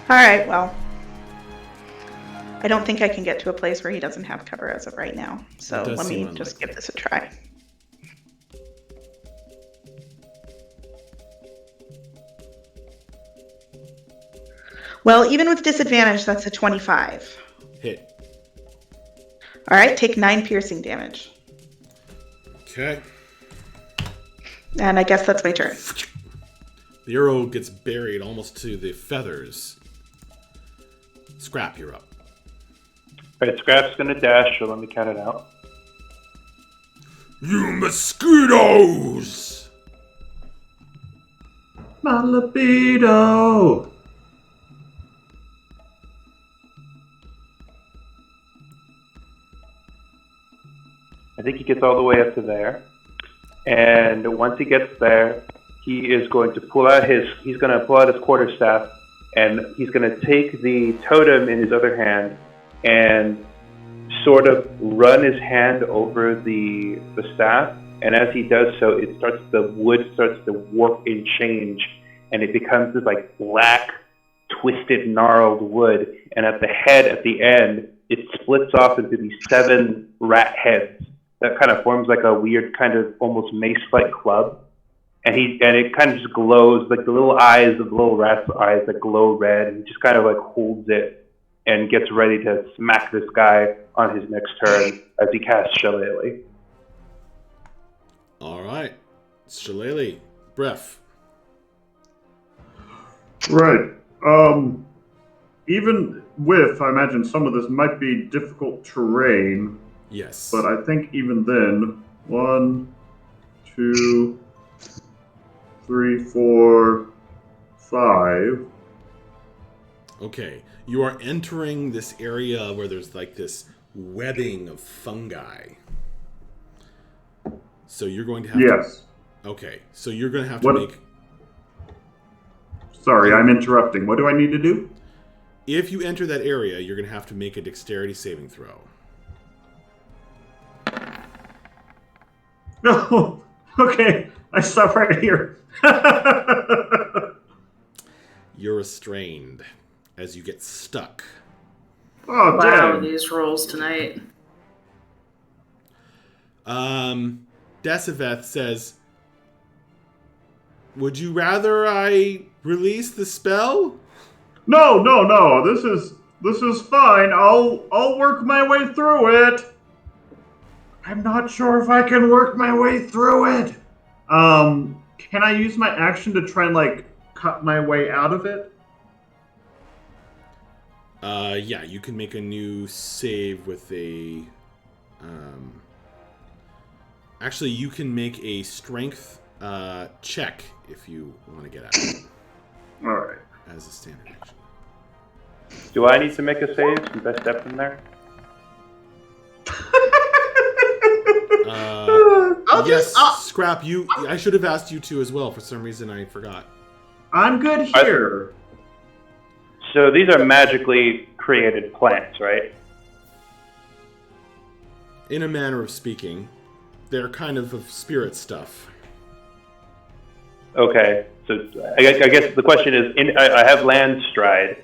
S1: All right, well, I don't think I can get to a place where he doesn't have cover as of right now. So let me just give this a try. Well, even with disadvantage, that's a 25.
S2: Hit.
S1: All right, take 9 piercing damage.
S2: Okay.
S1: And I guess that's my turn.
S2: The arrow gets buried almost to the feathers. Scrap, you're up.
S5: Alright, Scrap's gonna dash, so let me count it out.
S2: You mosquitoes!
S3: My libido!
S5: I think he gets all the way up to there. And once he gets there, he is going to pull out his quarterstaff, and he's going to take the totem in his other hand and sort of run his hand over the staff. And as he does so, the wood starts to warp and change, and it becomes this like black, twisted, gnarled wood. And at the head, at the end, it splits off into these 7 rat heads that kind of forms like a weird kind of almost mace-like club. And it kind of just glows, like the little eyes of the little rat's eyes that glow red, and he just kind of like holds it and gets ready to smack this guy on his next turn as he casts Shillelagh.
S2: All right. Shillelagh. Breath.
S3: Right. Even with, I imagine some of this might be difficult terrain.
S2: Yes.
S3: But I think even then, 1, 2, 3, 4, 5.
S2: Okay. You are entering this area where there's like this webbing of fungi. So you're going to have
S3: Yes.
S2: Okay. So you're going to have to make...
S3: Sorry, I'm interrupting. What do I need to do?
S2: If you enter that area, you're going to have to make a dexterity saving throw.
S3: No. Okay. I stop right here.
S2: You're restrained as you get stuck.
S3: Oh,
S6: Wow,
S3: damn.
S6: these rolls tonight.
S2: Deciveth says, would you rather I release the spell?
S3: No. This is fine. I'll work my way through it. I'm not sure if I can work my way through it. Can I use my action to try and like cut my way out of it?
S2: Yeah, you can make a new save with a actually you can make a strength check if you want to get out of it.
S3: All right.
S2: As a standard action.
S5: Do I need to make a save since I stepped in there?
S2: Yes, Scrap, I should have asked you to as well. For some reason, I forgot.
S3: I'm good here.
S5: So these are magically created plants, right?
S2: In a manner of speaking, they're kind of spirit stuff.
S5: Okay, so I guess the question is, I have land stride,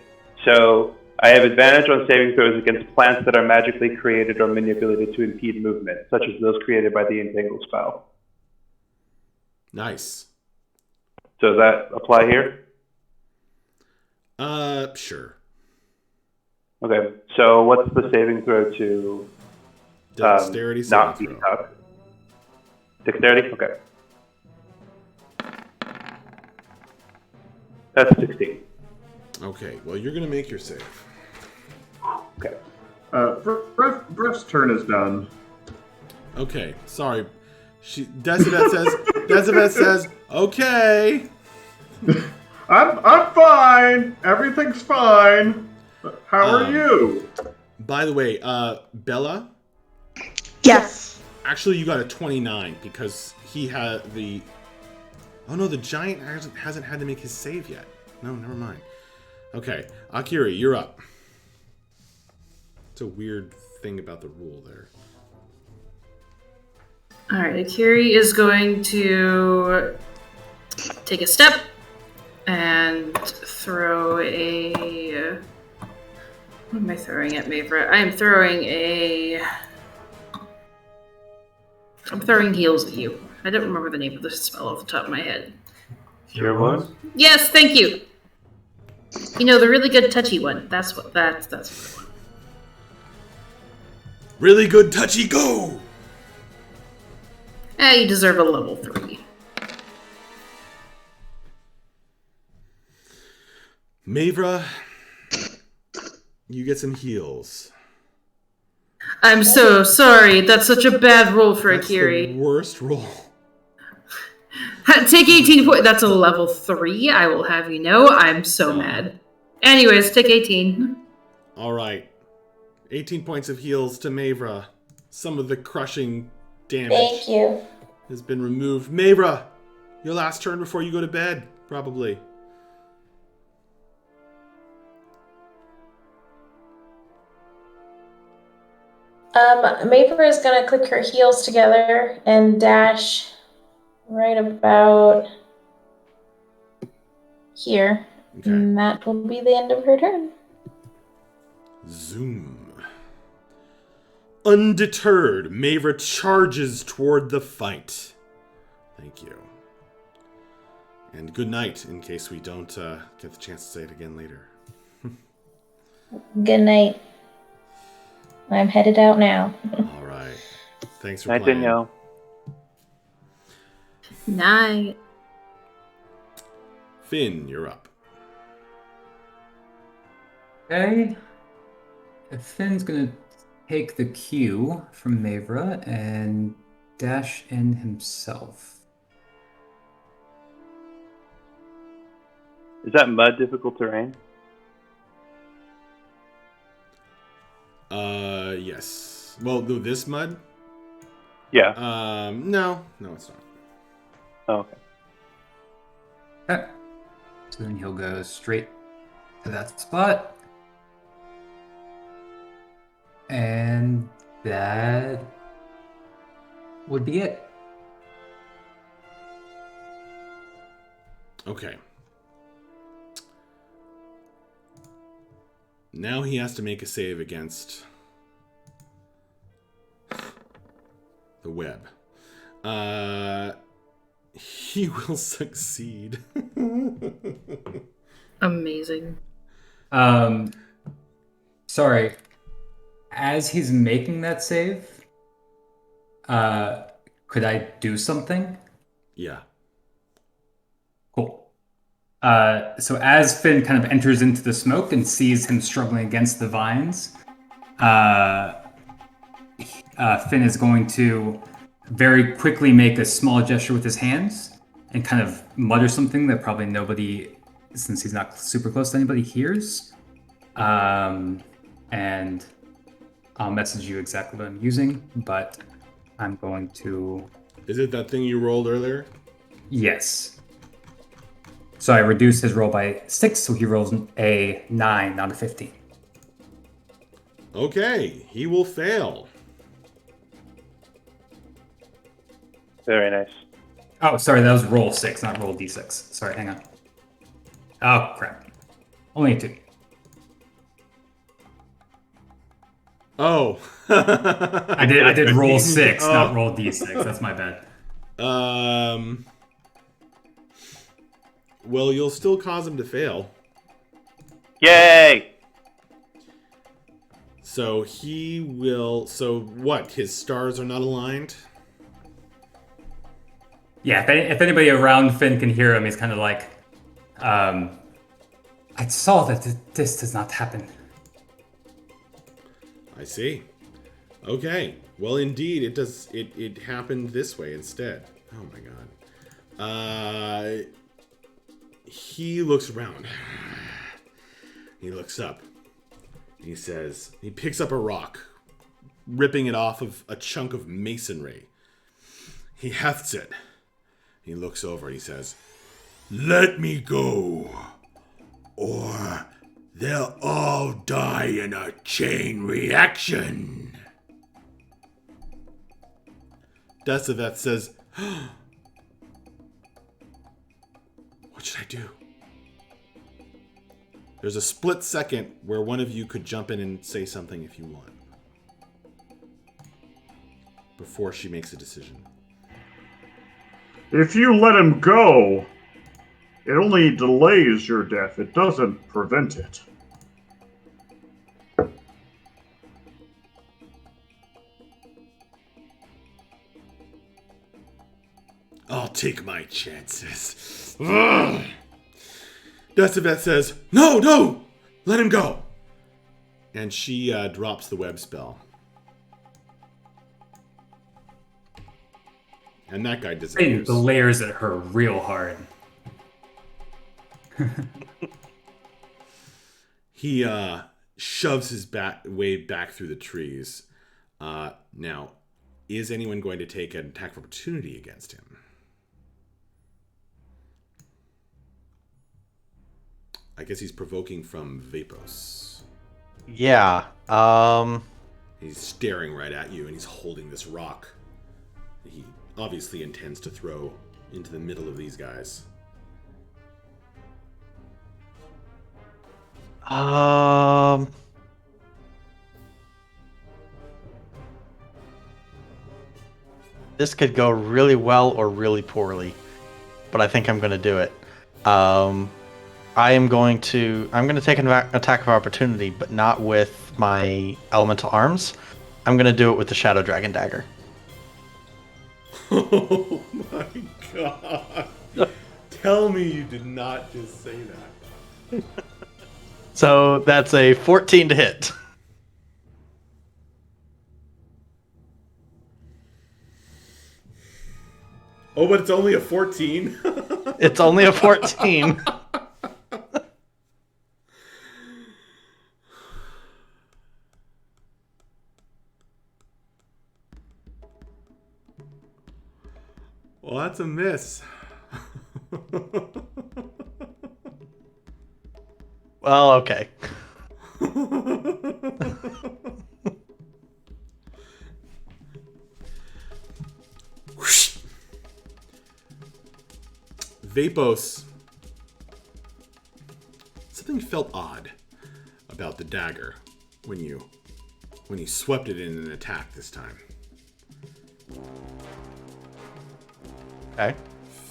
S5: so I have advantage on saving throws against plants that are magically created or manipulated to impede movement, such as those created by the Entangle spell.
S2: Nice.
S5: So does that apply here?
S2: Sure.
S5: Okay, so what's the saving throw to
S2: Dexterity
S5: not be
S2: saving throw.
S5: stuck? Dexterity? Okay. That's 16.
S2: Okay, well, you're going to make your save.
S5: Okay.
S3: Breath's turn is done.
S2: Okay, sorry. Decibeth says, okay.
S3: I'm fine. Everything's fine. How are you?
S2: By the way, Bella?
S1: Yes.
S2: Actually, you got a 29 because he had the... Oh no, the giant hasn't had to make his save yet. No, never mind. Okay, Akiri, you're up. It's a weird thing about the rule there.
S6: Alright, Akiri is going to take a step and throw a... What am I throwing at Mavra? I'm throwing heals at you. I don't remember the name of the spell off the top of my head.
S5: Cure wounds?
S6: Yes, thank you. You know, the really good touchy one. That's what I want.
S2: Really good touchy go!
S6: You deserve a level 3.
S2: Mavra, you get some heals.
S6: I'm so sorry. That's such a bad roll for Akiri.
S2: That's the worst roll.
S6: Take 18 points. That's a level 3. I will have you know. I'm so mad. Anyways, take 18.
S2: All right. 18 points of heals to Mavra. Some of the crushing damage
S4: Thank you.
S2: has been removed. Mavra, your last turn before you go to bed, probably.
S4: Maper is gonna click her heels together and dash right about here.
S2: Okay.
S4: And that will be the end of her turn.
S2: Zoom. Undeterred, Mavra charges toward the fight. Thank you. And good night, in case we don't get the chance to say it again later.
S4: Good night. I'm headed out now.
S2: All right. Thanks for
S5: Night,
S2: playing.
S5: Danielle.
S6: Night.
S2: Finn, you're up.
S8: Okay. Finn's gonna take the cue from Mavra and dash in himself.
S5: Is that mud difficult terrain?
S2: Yes. Well, this mud?
S5: Yeah.
S2: No, it's not.
S5: Oh, okay.
S8: Okay. So then he'll go straight to that spot. And that would be it.
S2: Okay. Now he has to make a save against the web. He will succeed.
S6: Amazing.
S8: Sorry. As he's making that save, could I do something?
S2: Yeah.
S8: Cool. So as Finn kind of enters into the smoke and sees him struggling against the vines, Finn is going to very quickly make a small gesture with his hands and kind of mutter something that probably nobody, since he's not super close to anybody, hears. And I'll message you exactly what I'm using, but I'm going to...
S2: Is it that thing you rolled earlier?
S8: Yes. So I reduced his roll by 6, so he rolls a 9, not a 15.
S2: Okay, he will fail.
S5: Very nice.
S8: Oh, sorry, that was roll 6, not roll d6. Sorry, hang on. Oh, crap. Only a 2.
S2: Oh.
S8: I did roll 6, not roll d6. That's my bad.
S2: Well, you'll still cause him to fail.
S5: Yay!
S2: So he will... So what? His stars are not aligned?
S8: Yeah, if anybody around Finn can hear him, he's kind of like, I saw that this does not happen.
S2: I see. Okay. Well, indeed, it does. It happened this way instead. Oh my god. He looks around. He looks up. He says, he picks up a rock, ripping it off of a chunk of masonry. He hefts it. He looks over and he says, "Let me go, or they'll all die in a chain reaction." Deciveth says, "What should I do?" There's a split second where one of you could jump in and say something if you want, before she makes a decision.
S3: If you let him go, It only delays your death. It doesn't prevent it.
S2: I'll take my chances. Decibet says, No! Let him go! And she drops the web spell. And that guy disappears.
S8: The layers at her real hard.
S2: He shoves his way back through the trees. Now, is anyone going to take an attack of opportunity against him? I guess he's provoking from Vapos.
S7: Yeah.
S2: He's staring right at you, and he's holding this rock. He obviously intends to throw into the middle of these guys.
S7: This could go really well or really poorly, but I think I'm going to do it. I'm going to take an attack of opportunity, but not with my elemental arms. I'm going to do it with the Shadow Dragon Dagger.
S2: Oh my god. Tell me you did not just say that.
S7: So that's a 14 to hit.
S2: Oh, but it's only a 14?
S7: It's only a 14.
S2: Well, that's a miss.
S7: Well, okay.
S2: Vapos. Something felt odd about the dagger when you swept it in an attack this time.
S7: Okay.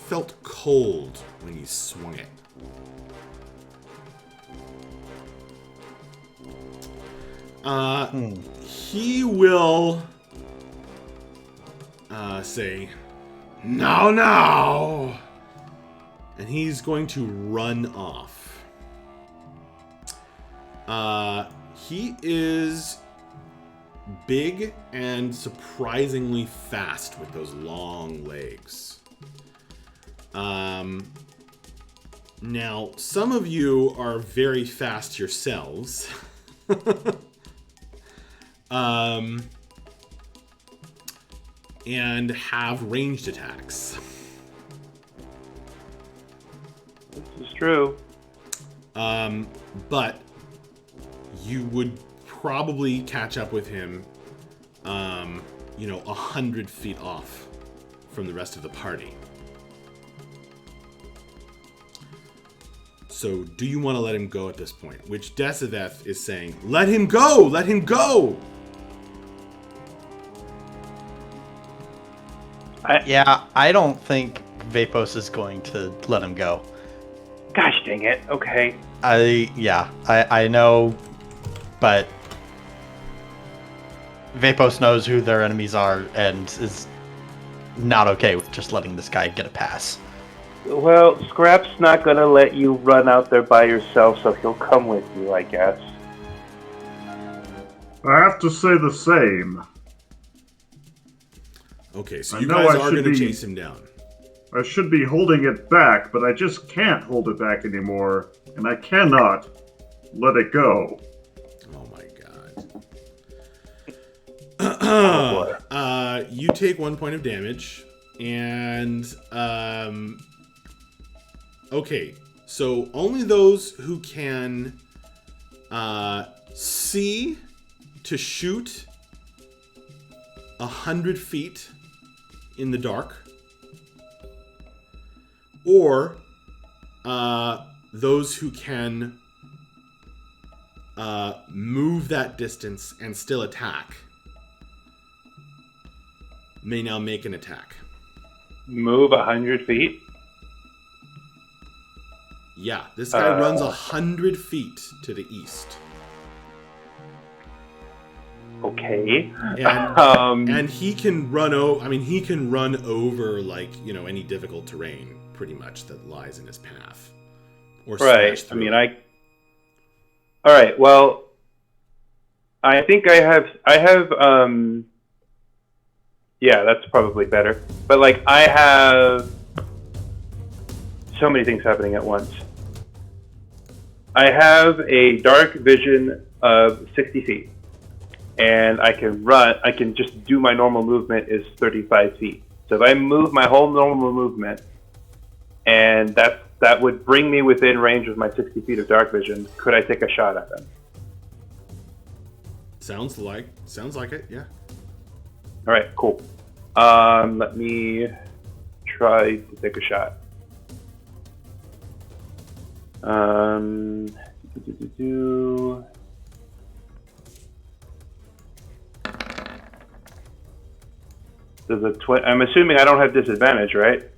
S2: Felt cold when you swung it. He will say, No! And he's going to run off. He is big and surprisingly fast with those long legs. Now, some of you are very fast yourselves. And have ranged attacks.
S5: This is true.
S2: But you would probably catch up with him, 100 feet off from the rest of the party. So do you want to let him go at this point? Which Deciveth is saying, let him go! Let him go!
S7: I don't think Vapos is going to let him go.
S5: Gosh dang it. Okay.
S7: I know, but Vapos knows who their enemies are and is not okay with just letting this guy get a pass.
S5: Well, Scrap's not gonna let you run out there by yourself, so he'll come with you, I guess.
S3: I have to say the same.
S2: Okay, so you guys are going to chase him down.
S3: I should be holding it back, but I just can't hold it back anymore, and I cannot let it go.
S2: Oh my god. You take 1 point of damage, and okay, so only those who can see to shoot 100 feet in the dark, or those who can move that distance and still attack may now make an attack.
S5: Move 100 feet?
S2: Yeah, this guy runs 100 feet to the east.
S5: Okay.
S2: And he can run he can run over any difficult terrain pretty much that lies in his path. Or
S5: right.
S2: Smash through it.
S5: All right. Well, I think I have yeah, that's probably better. But I have so many things happening at once. I have a dark vision of 60 feet. And I can just do my normal movement is 35 feet. So if I move my whole normal movement, and that would bring me within range of my 60 feet of dark vision, could I take a shot at them?
S2: Sounds like it, yeah.
S5: All right, cool. Let me try to take a shot. I'm assuming I don't have disadvantage, right?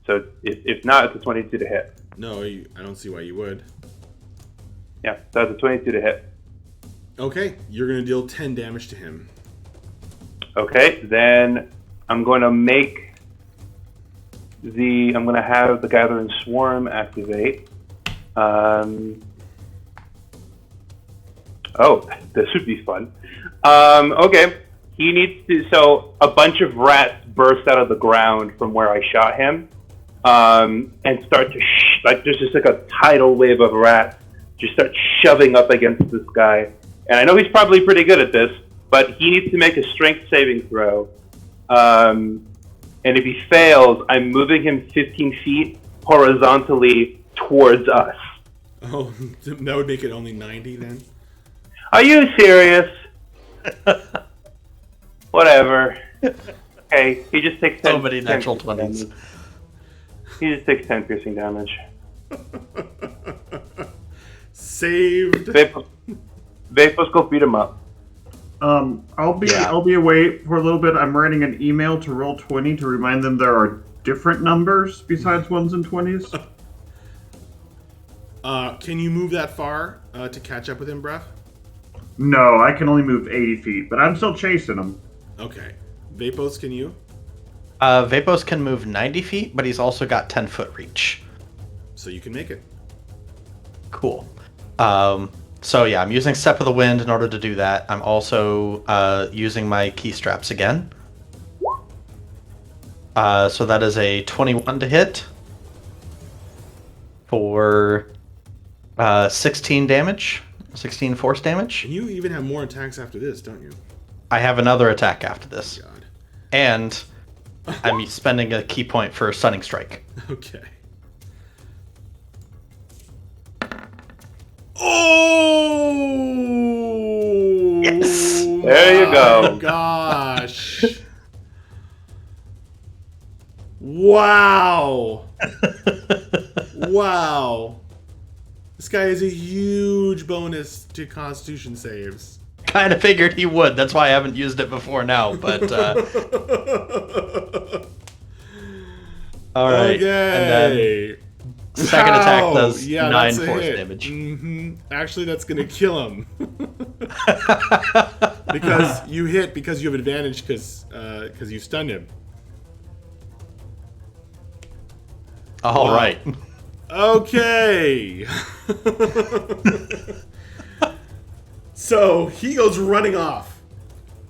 S5: So if not, it's a 22 to hit.
S2: No, I don't see why you would.
S5: Yeah, that's a 22 to hit.
S2: Okay, you're going to deal 10 damage to him.
S5: Okay, then I'm going to have the Gathering Swarm activate. Oh, this would be fun. Okay. He needs to, so a bunch of rats burst out of the ground from where I shot him, and start to, there's just a tidal wave of rats just start shoving up against this guy. And I know he's probably pretty good at this, but he needs to make a strength saving throw. And if he fails, I'm moving him 15 feet horizontally towards us.
S2: Oh, that would make it only 90 then?
S5: Are you serious? Whatever. Okay, he just takes 10.
S7: So many natural 20s.
S5: He just takes 10 piercing damage.
S2: Saved.
S5: Vapos, go beat him up.
S3: I'll be away for a little bit. I'm writing an email to Roll20 to remind them there are different numbers besides 1s and 20s.
S2: Can you move that far to catch up with him, Bref?
S3: No, I can only move 80 feet, but I'm still chasing him.
S2: Okay. Vapos, can you?
S7: Vapos can move 90 feet, but he's also got 10-foot reach.
S2: So you can make it.
S7: Cool. So yeah, I'm using Step of the Wind in order to do that. I'm also using my key straps again. So that is a 21 to hit for 16 damage, 16 force damage.
S2: And you even have more attacks after this, don't you?
S7: I have another attack after this.
S2: God.
S7: And I'm spending a key point for Stunning Strike.
S2: Okay. Oh!
S7: Yes!
S5: There you go.
S2: Oh, gosh. Wow. Wow. This guy has a huge bonus to Constitution saves.
S7: Kind of figured he would. That's why I haven't used it before now, but... All right.
S2: Okay.
S7: And then second attack
S2: Wow.
S7: does
S2: Yeah,
S7: 9
S2: that's a
S7: force
S2: hit.
S7: damage.
S2: Mm-hmm. Actually, that's going to kill him. Because you hit because you have advantage because you stunned him.
S7: All
S2: Wow.
S7: right.
S2: Okay. So he goes running off,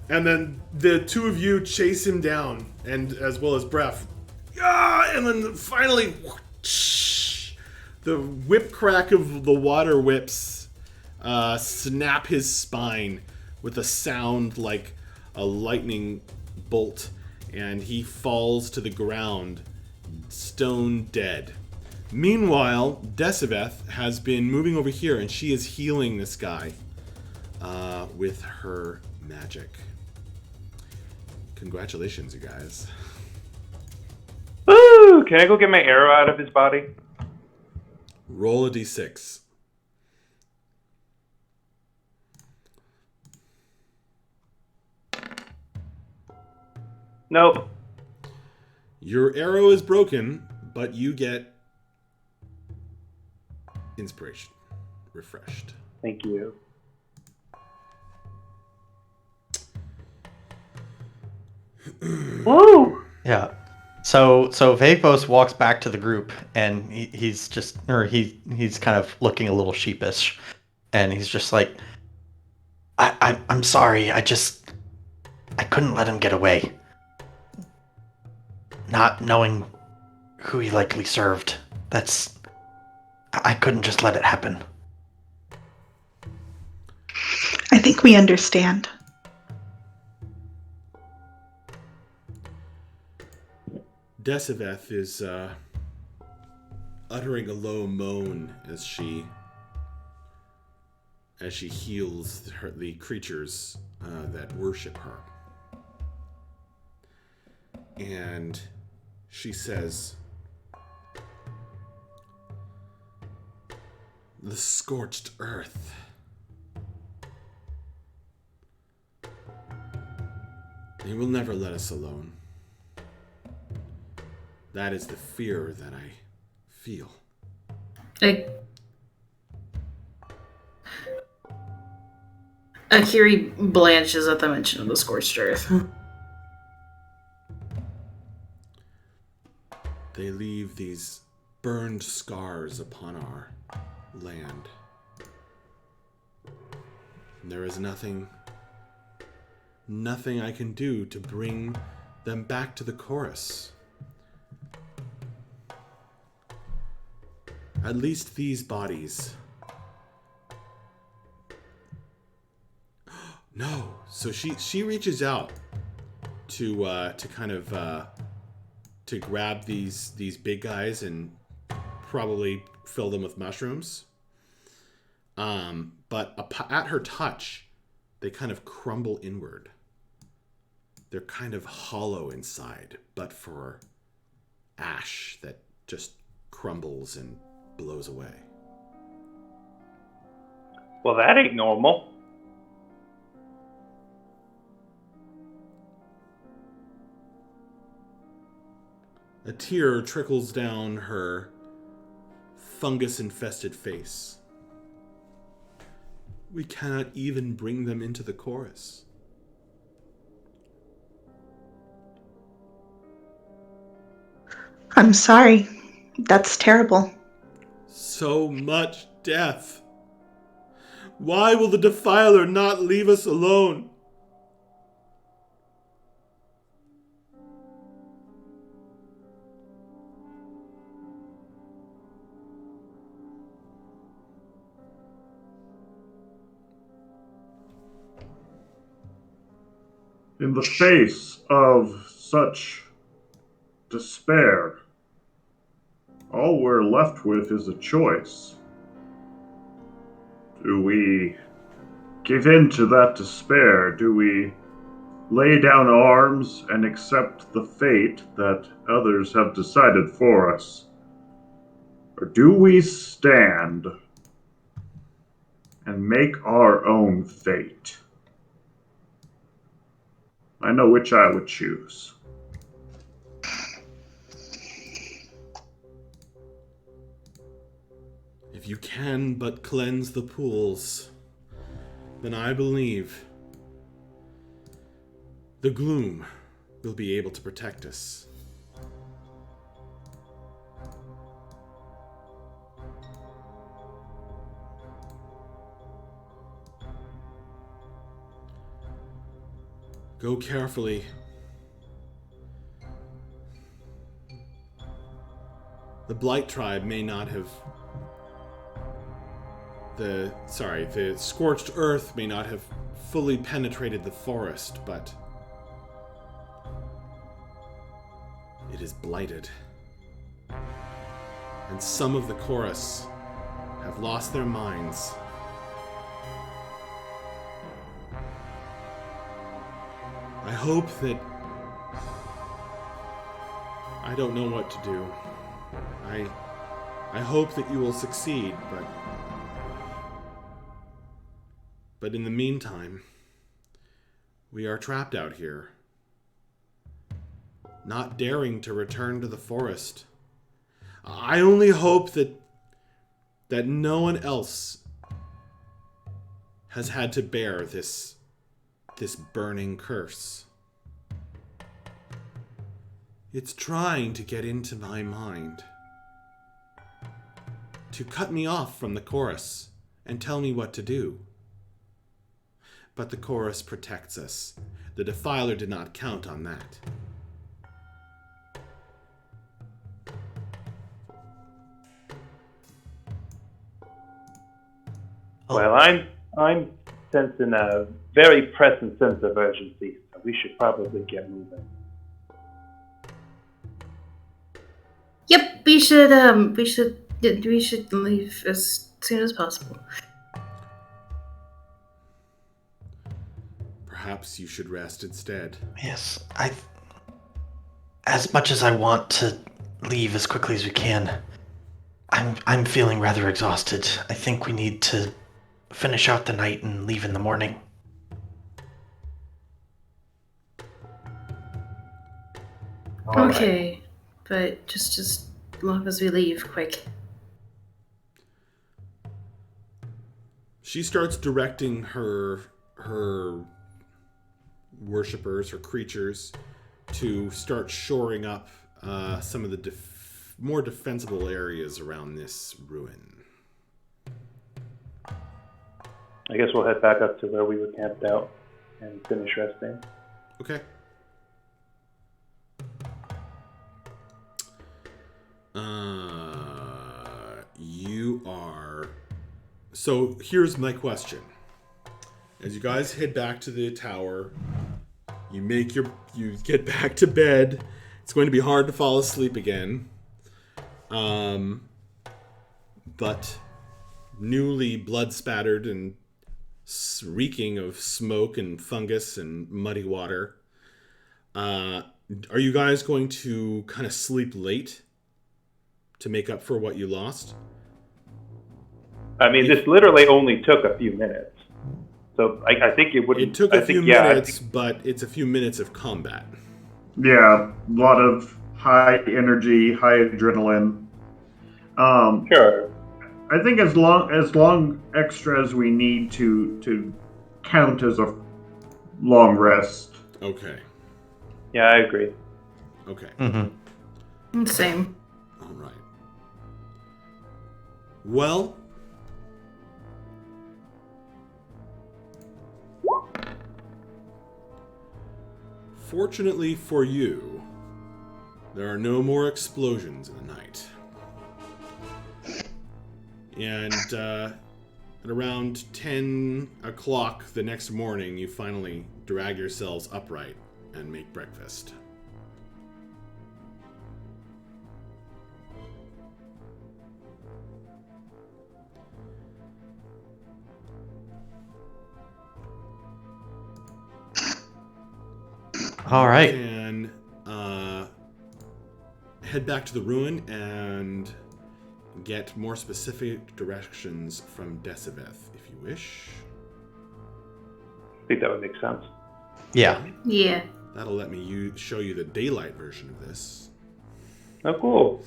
S2: and then the two of you chase him down, and as well as Bref. Yeah, and then finally, whoosh, the whip crack of the water whips snap his spine with a sound like a lightning bolt, and he falls to the ground, stone dead. Meanwhile, Decibeth has been moving over here, and she is healing this guy with her magic. Congratulations, you guys.
S5: Woo! Can I go get my arrow out of his body?
S2: Roll a d6.
S5: Nope.
S2: Your arrow is broken, but you get inspiration. Refreshed.
S5: Thank you. Woo!
S7: Yeah. So Vapos walks back to the group, and he's kind of looking a little sheepish, and he's just like, I'm sorry. I couldn't let him get away. Not knowing who he likely served. I couldn't just let it happen.
S1: I think we understand.
S2: Deciveth is uttering a low moan as she heals the creatures that worship her. And she says, "The scorched earth. They will never let us alone. That is the fear that I feel."
S6: Akiri blanches at the mention of the scorched earth.
S2: They leave these burned scars upon our land. And there is nothing I can do to bring them back to the chorus. At least these bodies. No. So she reaches out to kind of to grab these big guys and probably fill them with mushrooms. But at her touch, they kind of crumble inward. They're kind of hollow inside, but for ash that just crumbles and blows away.
S5: Well, that ain't normal.
S2: A tear trickles down her fungus-infested face. We cannot even bring them into the chorus.
S1: I'm sorry. That's terrible.
S2: So much death. Why will the Defiler not leave us alone?
S3: In the face of such despair, all we're left with is a choice. Do we give in to that despair? Do we lay down arms and accept the fate that others have decided for us? Or do we stand and make our own fate? I know which I would choose.
S2: If you can but cleanse the pools, then I believe the gloom will be able to protect us. Go carefully. The Blight tribe may not have... The scorched earth may not have fully penetrated the forest, but it is blighted. And some of the chorus have lost their minds. I hope that... I don't know what to do. I hope that you will succeed, but in the meantime, we are trapped out here, not daring to return to the forest. I only hope that that no one else has had to bear this burning curse. It's trying to get into my mind, to cut me off from the chorus and tell me what to do. But the chorus protects us. The Defiler did not count on that.
S5: Well, I'm sensing a very present sense of urgency, so we should probably get moving.
S6: Yep, we should leave as soon as possible.
S2: Perhaps you should rest instead.
S7: Yes, as much as I want to leave as quickly as we can, I'm feeling rather exhausted. I think we need to finish out the night and leave in the morning.
S6: Okay, but just as long as we leave quick.
S2: She starts directing her worshippers, her creatures, to start shoring up some of the more defensible areas around this ruin.
S5: I guess we'll head back up to where we were camped out and finish resting.
S2: Okay. You are... So here's my question. As you guys head back to the tower, you get back to bed. It's going to be hard to fall asleep again. But newly blood-spattered and reeking of smoke and fungus and muddy water. Are you guys going to kind of sleep late to make up for what you lost?
S5: I mean, this literally only took a few minutes. So I think it would.
S2: It took a few minutes, but it's a few minutes of combat.
S3: Yeah, a lot of high energy, high adrenaline.
S5: Sure.
S3: I think as long extra as we need to count as a long rest.
S2: Okay.
S5: Yeah, I agree.
S2: Okay.
S7: Mm-hmm.
S6: Same.
S2: All right. Well, fortunately for you, there are no more explosions in the night. And at around 10 o'clock the next morning, you finally drag yourselves upright and make breakfast.
S7: All right.
S2: And head back to the ruin and get more specific directions from Deciveth, if you wish.
S5: I think that would make sense.
S7: Yeah.
S6: Yeah.
S2: That'll let me show you the daylight version of this.
S5: Oh, cool.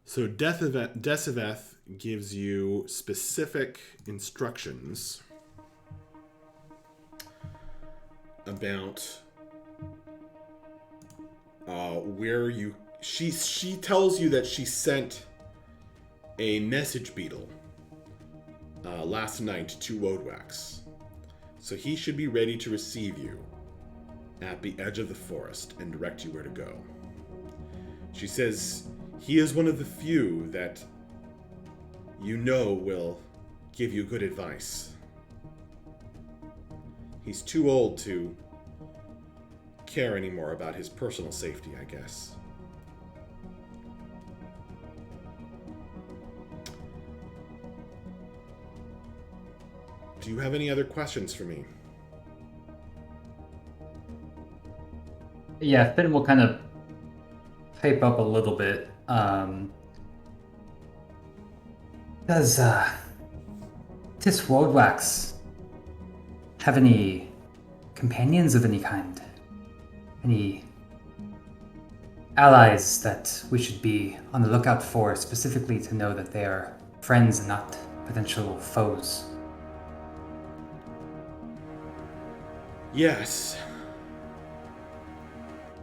S2: So Deciveth gives you specific instructions about where you... She tells you that she sent a message beetle last night to Woadwax. So he should be ready to receive you at the edge of the forest and direct you where to go. She says he is one of the few that you know will give you good advice. He's too old to care anymore about his personal safety, I guess. Do you have any other questions for me?
S8: Yeah, Finn will kind of pipe up a little bit. Tis Wildlands have any companions of any kind? Any allies that we should be on the lookout for, specifically to know that they are friends and not potential foes?
S2: Yes.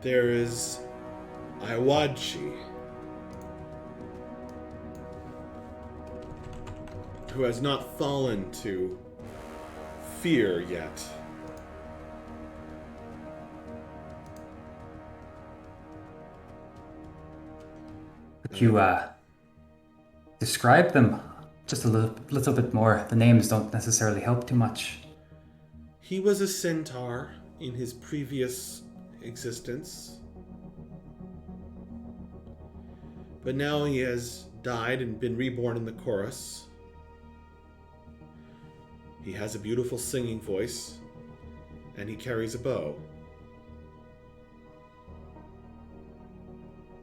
S2: There is Iwadchi, who has not fallen to fear yet.
S8: Could you describe them just a little bit more? The names don't necessarily help too much.
S2: He was a centaur in his previous existence, but now he has died and been reborn in the chorus. He has a beautiful singing voice, and he carries a bow.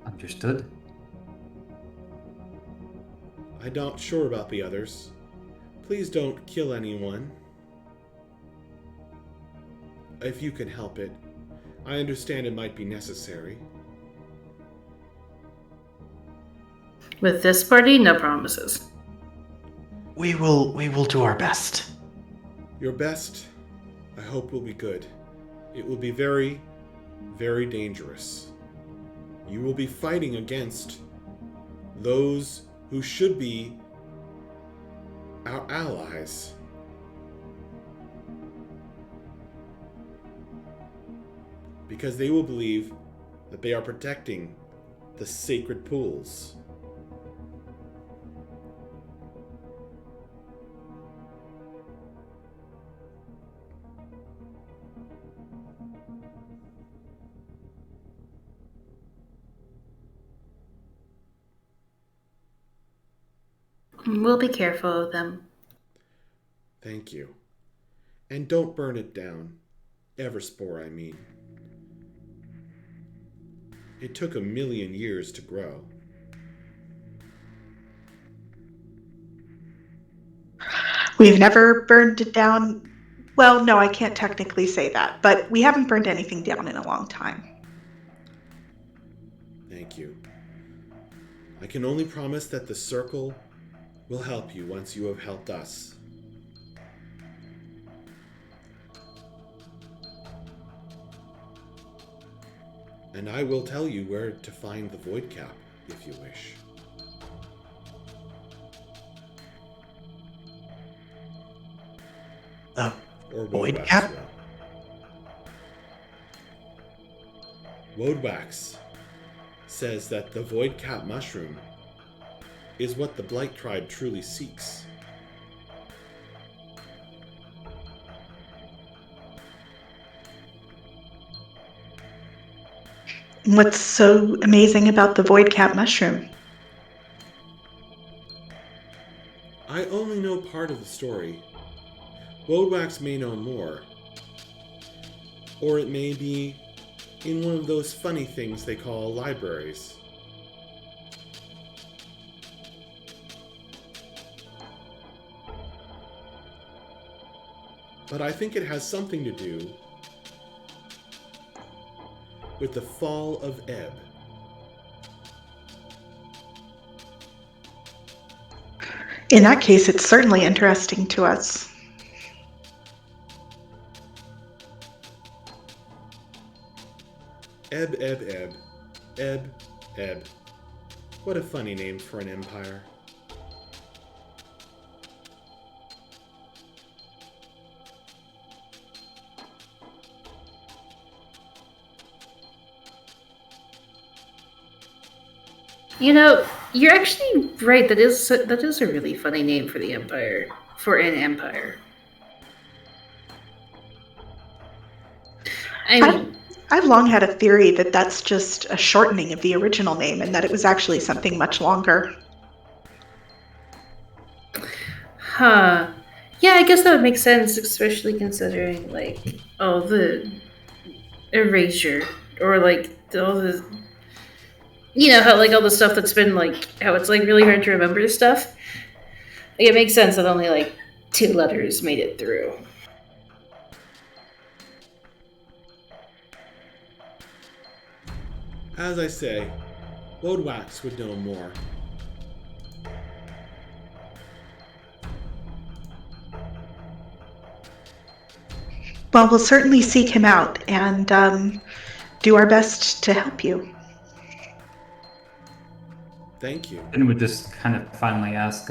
S8: Understood.
S2: I'm not sure about the others. Please don't kill anyone. If you can help it. I understand it might be necessary.
S6: With this party, no promises.
S7: We will do our best.
S2: Your best, I hope, will be good. It will be very, very dangerous. You will be fighting against those who should be our allies. Because they will believe that they are protecting the sacred pools.
S6: We'll be careful of them.
S2: Thank you. And don't burn it down. Everspore, I mean. It took 1,000,000 years to grow.
S1: We've never burned it down. Well, no, I can't technically say that, but we haven't burned anything down in a long time.
S2: Thank you. I can only promise that the circle will help you once you have helped us. And I will tell you where to find the Void Cap, if you wish. Or
S7: Void
S2: Woadwax,
S7: Cap?
S2: well. Woadwax says that the Void Cap mushroom is what the Blight tribe truly seeks.
S1: What's so amazing about the Void Cap mushroom?
S2: I only know part of the story. Woadwax may know more. Or it may be in one of those funny things they call libraries. But I think it has something to do with the fall of Ebb.
S1: In that case, it's certainly interesting to us.
S2: Ebb, Ebb, Ebb. Ebb, Ebb. What a funny name for an empire.
S6: You know, you're actually right. That is a really funny name for the Empire. For an empire. I mean,
S1: I've long had a theory that that's just a shortening of the original name and that it was actually something much longer.
S6: huh. Yeah, I guess that would make sense, especially considering, like, all the erasure. Or, like, all the... You know, how, like, all the stuff that's been, like, how it's, like, really hard to remember stuff. Like, it makes sense that only, like, 2 letters made it through.
S2: As I say, Woadwax would know more.
S1: Well, we'll certainly seek him out and do our best to help you.
S2: Thank you.
S8: And would just kind of finally ask,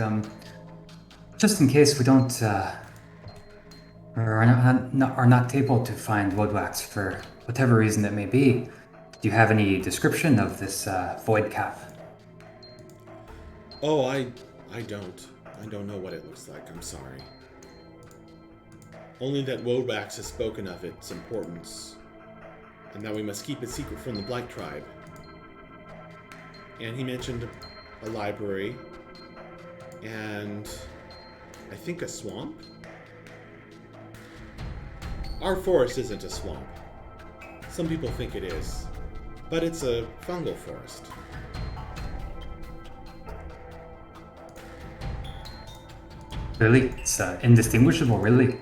S8: just in case we don't, or are not able to find Woodwax for whatever reason it may be, do you have any description of this void cap?
S2: Oh, I don't. I don't know what it looks like. I'm sorry. Only that Woadwax has spoken of its importance, and that we must keep it secret from the Blight tribe. And he mentioned a library, and I think a swamp? Our forest isn't a swamp. Some people think it is, but it's a fungal forest.
S8: Really? It's indistinguishable, really.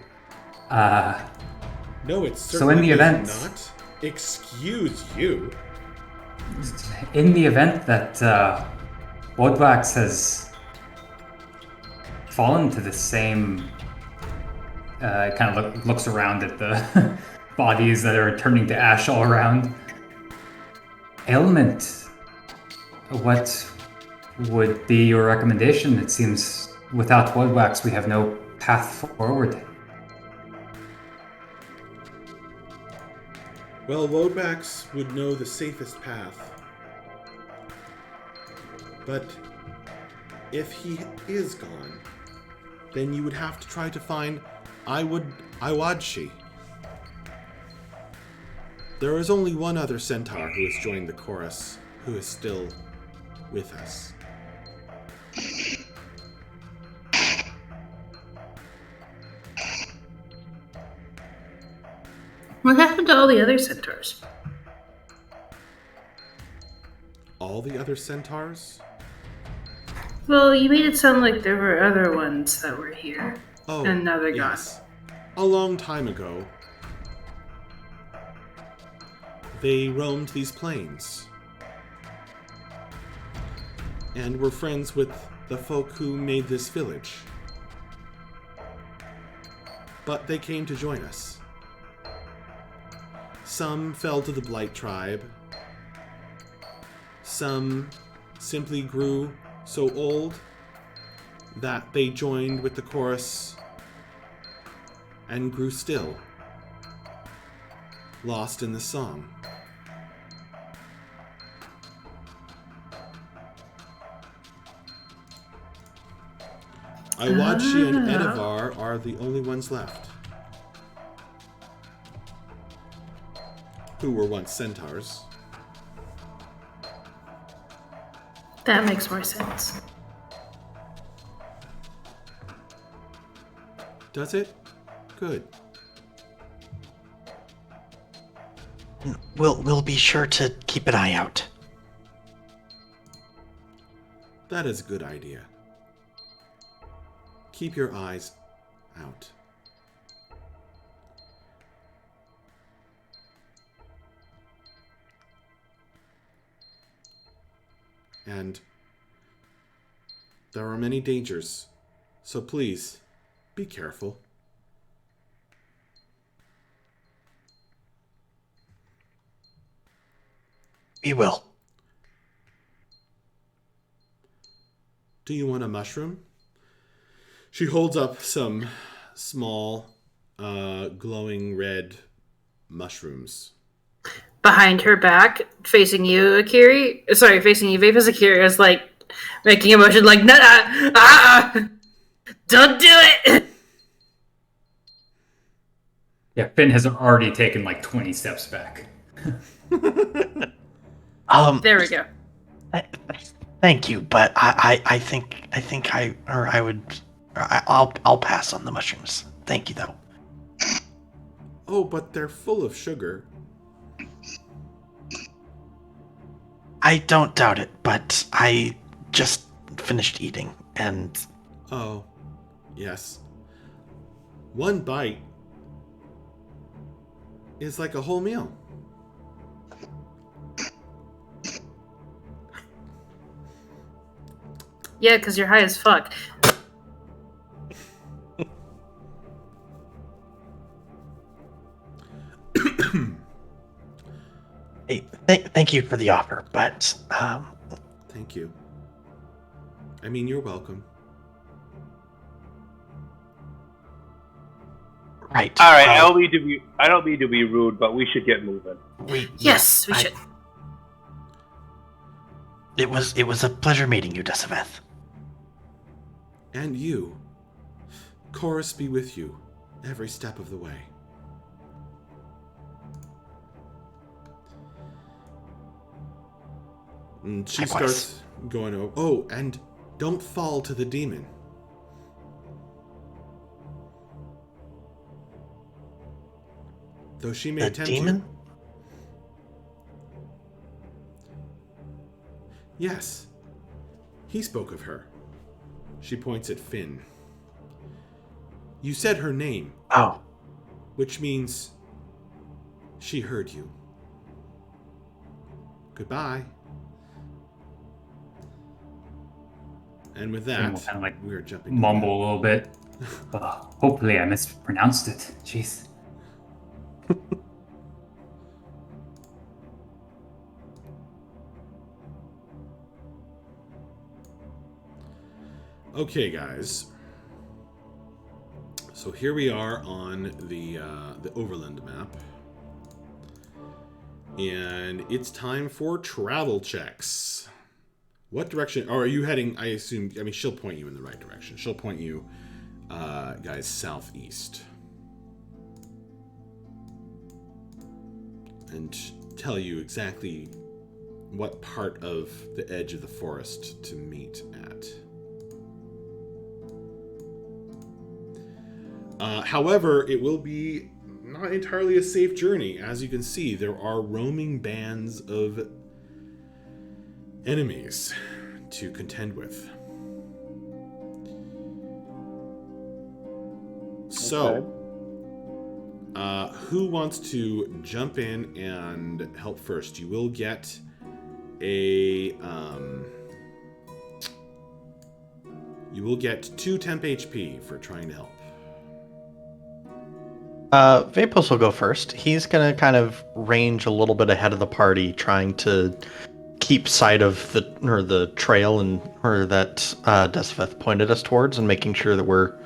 S2: No, it's
S8: So
S2: certainly
S8: in the event-
S2: not. Excuse you.
S8: In the event that Woodwax has fallen to the same, kind of looks around at the bodies that are turning to ash all around. Ailment, what would be your recommendation? It seems without Woodwax we have no path forward.
S2: Well, Woadwax would know the safest path. But if he is gone, then you would have to try to find Iwadshi. There is only one other centaur who has joined the chorus, who is still with us.
S6: What happened to all the other centaurs?
S2: All the other centaurs?
S6: Well, you made it sound like there were other ones that were here.
S2: Oh,
S6: And now they're
S2: yes. A long time ago, they roamed these plains and were friends with the folk who made this village. But they came to join us. Some fell to the Blight tribe. Some simply grew so old that they joined with the chorus and grew still, lost in the song. Iwadshi and Edivar are the only ones left, who were once centaurs.
S6: That makes more sense.
S2: Does it? Good.
S7: We'll be sure to keep an eye out.
S2: That is a good idea. Keep your eyes out. And there are many dangers, so please, be careful.
S7: We will.
S2: Do you want a mushroom? She holds up some small, glowing red mushrooms.
S6: Behind her back, facing you, facing you, Vapus Akiri is like making a motion like, don't do it!
S8: Yeah, Finn has already taken like 20 steps back.
S6: There we go.
S7: Thank you, but I'll pass on the mushrooms. Thank you, though.
S2: Oh, but they're full of sugar.
S7: I don't doubt it, but I just finished eating, and...
S2: Oh, yes. one bite is like a whole meal.
S6: Yeah, because you're high as fuck.
S7: Hey, thank you for the offer, but
S2: Thank you. I mean, you're welcome.
S7: right.
S5: All right, I don't mean to be rude, but we should get moving.
S6: We should.
S7: It was a pleasure meeting you, Decibeth.
S2: And you. Chorus be with you every step of the way. And she starts going, oh, and don't fall to the demon. Though she may tempt
S7: demon?
S2: you. Yes. He spoke of her. She points at Finn. You said her name.
S7: Oh.
S2: Which means she heard you. Goodbye. And with that,
S8: we'll kind of like
S2: we're jumping.
S8: Mumble a little bit. Hopefully, I mispronounced it. Jeez.
S2: Okay, guys. So here we are on the Overland map, and it's time for travel checks. What direction are you heading? I assume. I mean, she'll point you in the right direction. She'll point you, guys, southeast, and tell you exactly what part of the edge of the forest to meet at. However, it will be not entirely a safe journey. As you can see, there are roaming bands of enemies to contend with. So, who wants to jump in and help first? You will get a... you will get 2 temp HP for trying to help.
S7: Vapos will go first. He's gonna kind of range a little bit ahead of the party, trying to keep sight of the trail that Decibeth pointed us towards, and making sure that we're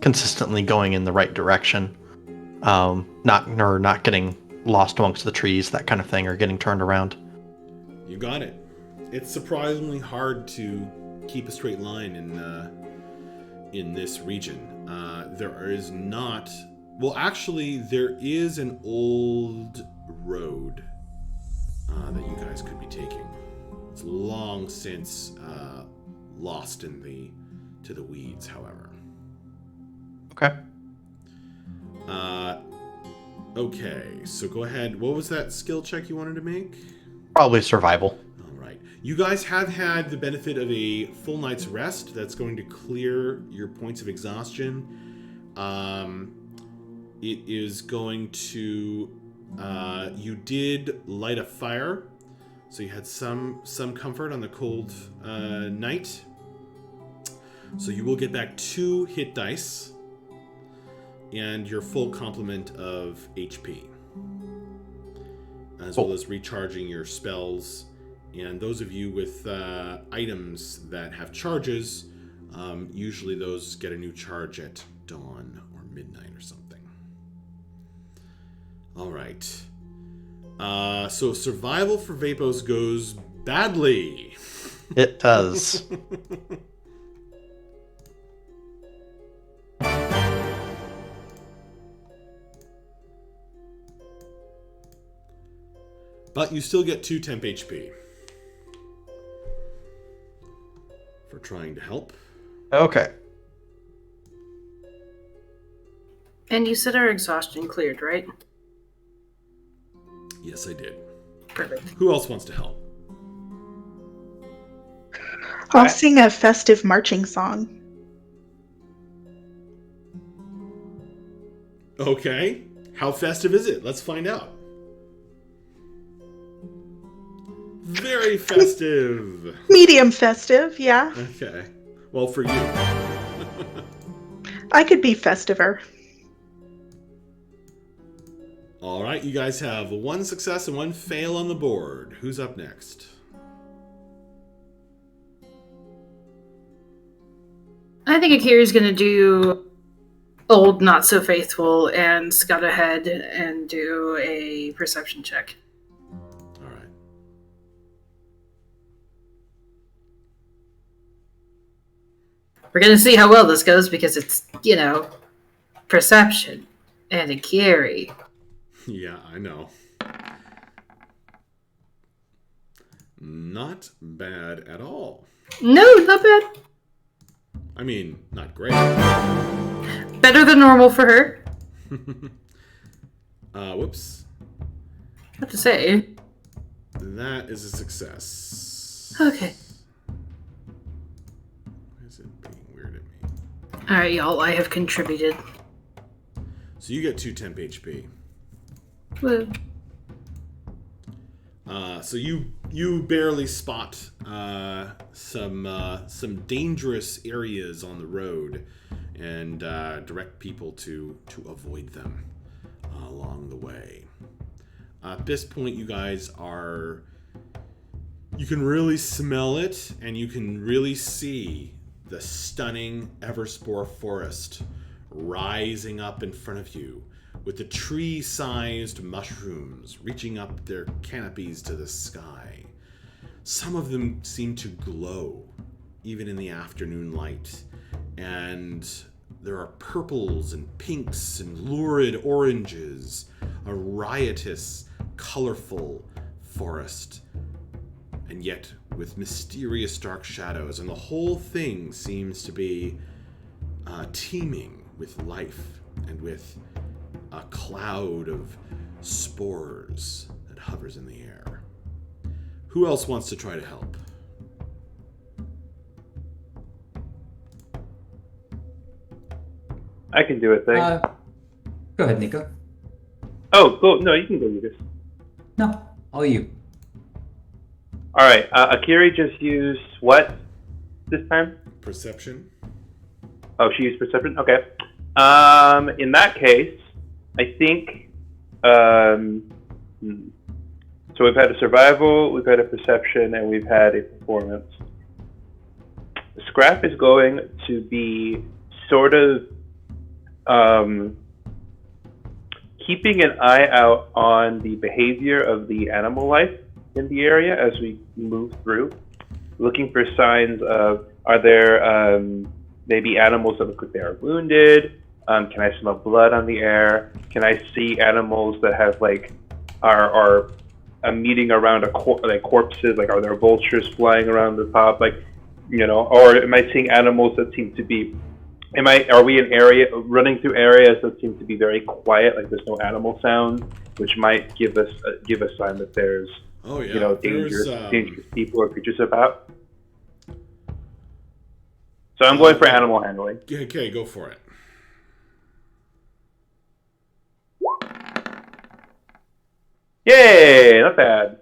S7: consistently going in the right direction. Not getting lost amongst the trees, that kind of thing, or getting turned around.
S2: You got it. It's surprisingly hard to keep a straight line in this region. There is not. Well, actually, there is an old road that you guys could be taking. It's long since lost to the weeds, however.
S7: Okay.
S2: Okay, so go ahead. What was that skill check you wanted to make?
S7: Probably survival.
S2: All right. You guys have had the benefit of a full night's rest. That's going to clear your points of exhaustion. It is going to... you did light a fire, so you had some comfort on the cold night. So you will get back 2 hit dice and your full complement of HP, as well as recharging your spells. And those of you with items that have charges, usually those get a new charge at dawn or midnight or something. All right. So survival for Vapos goes badly.
S7: It does.
S2: But you still get 2 temp HP for trying to help.
S7: Okay.
S6: And you said our exhaustion cleared, right?
S2: Yes, I did.
S6: Perfect.
S2: Who else wants to help?
S1: I'll sing a festive marching song.
S2: Okay. How festive is it? Let's find out. Very festive.
S1: Medium festive, yeah.
S2: Okay. Well, for you.
S1: I could be festiver.
S2: All right, you guys have 1 success and 1 fail on the board. Who's up next?
S6: I think Akira's going to do old not so faithful and scout ahead and do a perception check.
S2: All right.
S6: We're going to see how well this goes because it's, perception and Akiri.
S2: Yeah, I know. Not bad at all.
S6: No, not bad.
S2: I mean, not great.
S6: Better than normal for her.
S2: Whoops.
S6: What to say?
S2: That is a success.
S6: Okay.
S2: Why is it being weird at me?
S6: Alright, y'all, I have contributed.
S2: So you get 2 temp HP.
S6: Woo.
S2: So you barely spot some dangerous areas on the road and direct people to avoid them along the way. At this point, you guys you can really smell it, and you can really see the stunning Everspore forest rising up in front of you, with the tree-sized mushrooms reaching up their canopies to the sky. Some of them seem to glow, even in the afternoon light, and there are purples and pinks and lurid oranges, a riotous, colorful forest, and yet with mysterious dark shadows, and the whole thing seems to be teeming with life and with a cloud of spores that hovers in the air. Who else wants to try to help?
S5: I can do a thing.
S8: Go ahead, Nico.
S5: Oh, go. No, you can go, Lucas.
S8: No, all you.
S5: All right. Akiri just used what this time?
S2: Perception.
S5: Oh, she used perception? Okay. In that case, I think... So we've had a survival, we've had a perception, and we've had a performance. Scrap is going to be sort of keeping an eye out on the behavior of the animal life in the area as we move through, looking for signs of, are there maybe animals that look like they are wounded? Can I smell blood on the air? Can I see animals that have are meeting around corpses? Like, are there vultures flying around the top? Or am I seeing animals that seem to be? Are we in running through areas that seem to be very quiet? Like there's no animal sound, which might give a sign that there's dangerous people or creatures about. So I'm going for animal handling.
S2: Okay, go for it.
S5: Yay, not bad.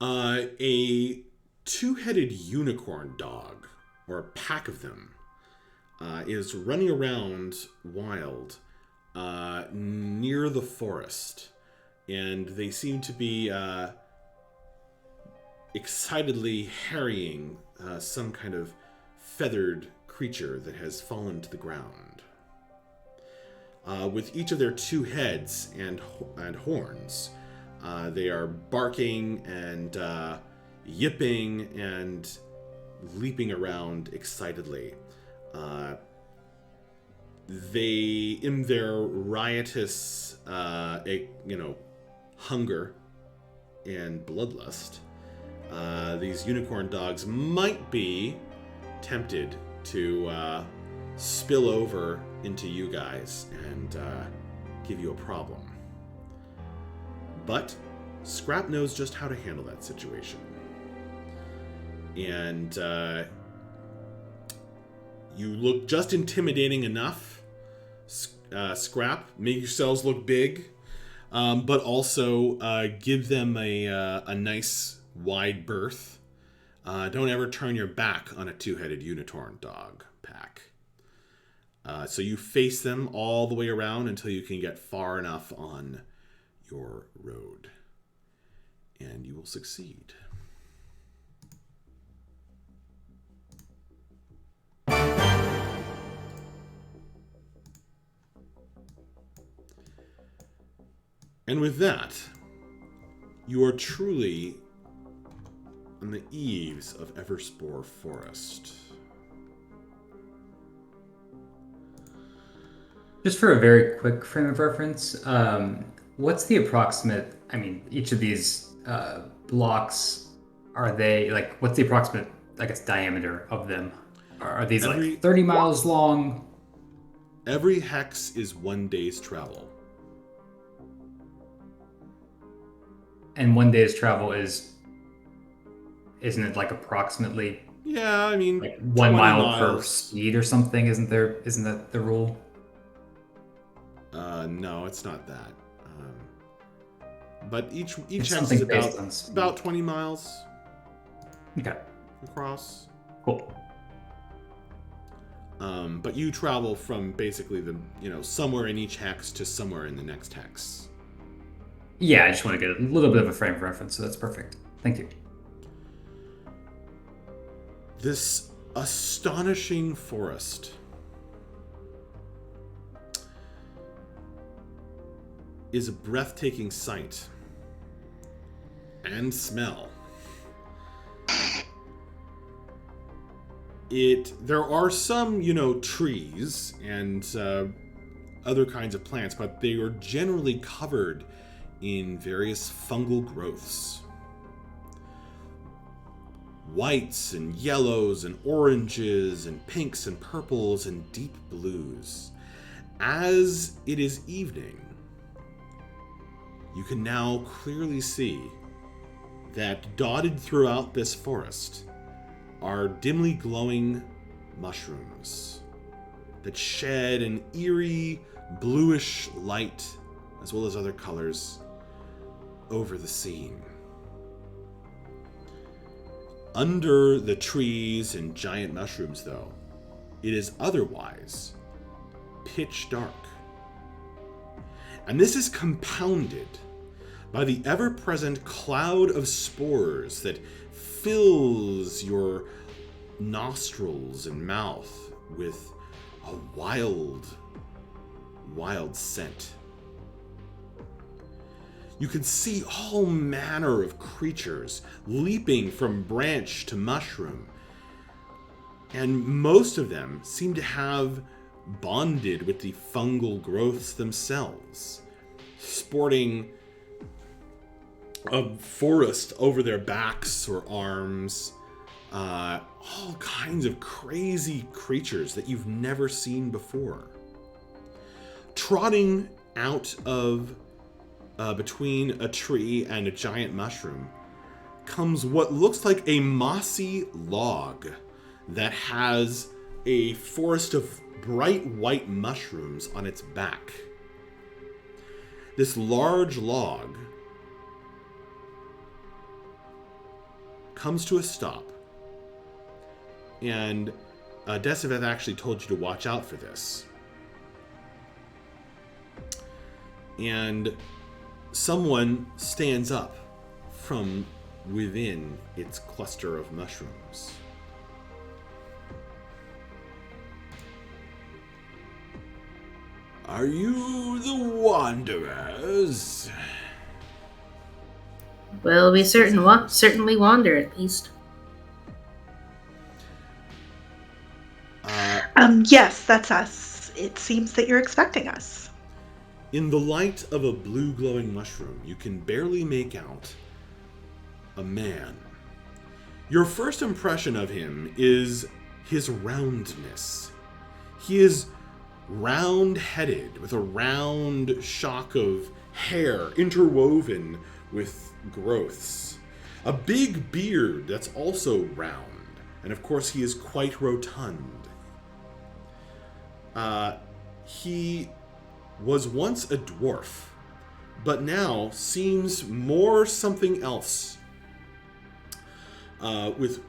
S2: A 2-headed unicorn dog, or a pack of them, is running around wild near the forest, and they seem to be excitedly harrying some kind of feathered creature that has fallen to the ground. With each of their 2 heads and horns, they are barking and yipping and leaping around excitedly. They, in their riotous, hunger and bloodlust, these unicorn dogs might be tempted to spill over into you guys and give you a problem. But Scrap knows just how to handle that situation. And you look just intimidating enough, scrap, make yourselves look big, but also give them a nice wide berth. Don't ever turn your back on a two-headed unicorn dog pack. So you face them all the way around until you can get far enough on your road. And you will succeed. And with that, you are truly on the eaves of Everspore Forest.
S8: Just for a very quick frame of reference, what's the approximate, I mean, each of these blocks, are they, like, what's the approximate, I guess, diameter of them? Are these like 30 miles long?
S2: Every hex is 1 day's travel.
S8: And 1 day's travel isn't it like approximately?
S2: Yeah, I mean,
S8: like 1 mile
S2: miles.
S8: per speed or something? Isn't that the rule?
S2: No, it's not that. But each
S8: It's
S2: hex
S8: something
S2: is
S8: based on speed.
S2: about 20 miles
S8: Okay,
S2: across.
S8: cool.
S2: But you travel from basically somewhere in each hex to somewhere in the next hex.
S8: Yeah, I just want to get a little bit of a frame of reference, so that's perfect. Thank you.
S2: This astonishing forest is a breathtaking sight and smell. There are some, trees and other kinds of plants, but they are generally covered in various fungal growths. Whites and yellows and oranges and pinks and purples and deep blues. As it is evening, you can now clearly see that dotted throughout this forest are dimly glowing mushrooms that shed an eerie bluish light, as well as other colors, over the scene. Under the trees and giant mushrooms, though, it is otherwise pitch dark. And this is compounded by the ever-present cloud of spores that fills your nostrils and mouth with a wild, wild scent. You can see all manner of creatures leaping from branch to mushroom, and most of them seem to have bonded with the fungal growths themselves, sporting a forest over their backs or arms. All kinds of crazy creatures that you've never seen before. Trotting out of between a tree and a giant mushroom comes what looks like a mossy log that has a forest of bright white mushrooms on its back. This large log comes to a stop, and Deciveth actually told you to watch out for this. And someone stands up from within its cluster of mushrooms. Are you the Wanderers?
S6: Well, we certainly wander, at least.
S1: Yes, that's us. It seems that you're expecting us.
S2: In the light of a blue glowing mushroom, you can barely make out a man. Your first impression of him is his roundness. He is round-headed, with a round shock of hair interwoven with growths. A big beard that's also round, and of course he is quite rotund. He was once a dwarf, but now seems more something else. With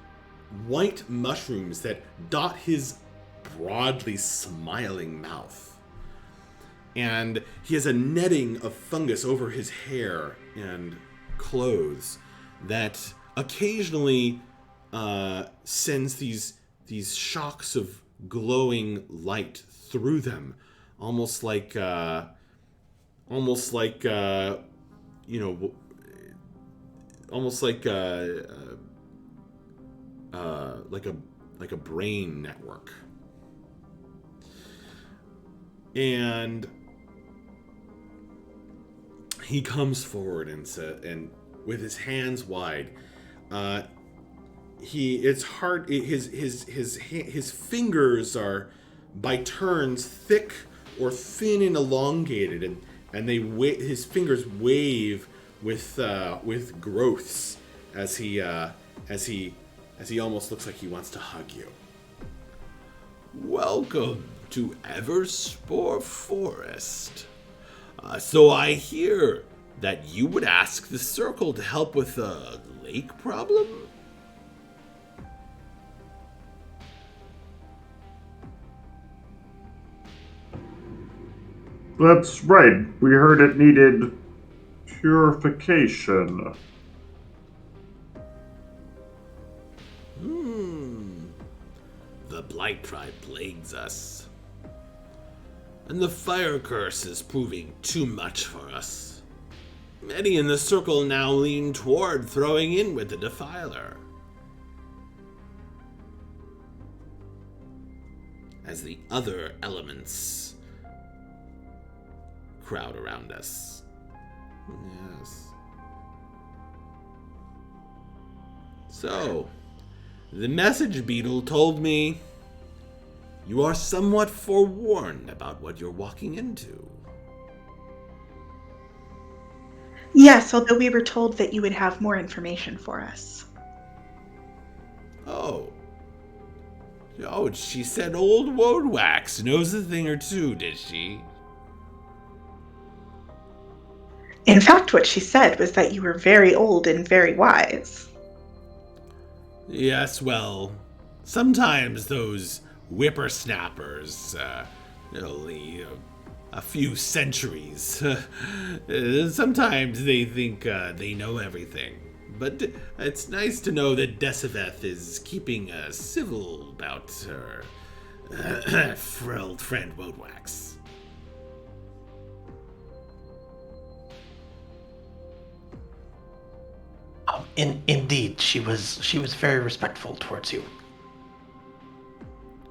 S2: white mushrooms that dot his broadly smiling mouth. And he has a netting of fungus over his hair and clothes that occasionally sends these shocks of glowing light through them, almost like a brain network. And he comes forward and with his hands wide, his fingers are by turns thick or thin and elongated, and his fingers wave with growths as he almost looks like he wants to hug you. Welcome to Everspore Forest. So I hear that you would ask the Circle to help with a lake problem?
S3: That's right. We heard it needed purification.
S2: The Blight tribe plagues us. And the fire curse is proving too much for us. Many in the Circle now lean toward throwing in with the Defiler. As the other elements crowd around us. Yes. So, the message beetle told me you are somewhat forewarned about what you're walking into.
S1: Yes, although we were told that you would have more information for us.
S2: Oh, she said old Woadwax knows a thing or two, did she?
S1: In fact, what she said was that you were very old and very wise.
S2: Yes, well, sometimes those whippersnappers, only a few centuries, sometimes they think they know everything. But it's nice to know that Deciveth is keeping civil about her frilled friend Woadwax.
S7: Indeed, she was very respectful towards you.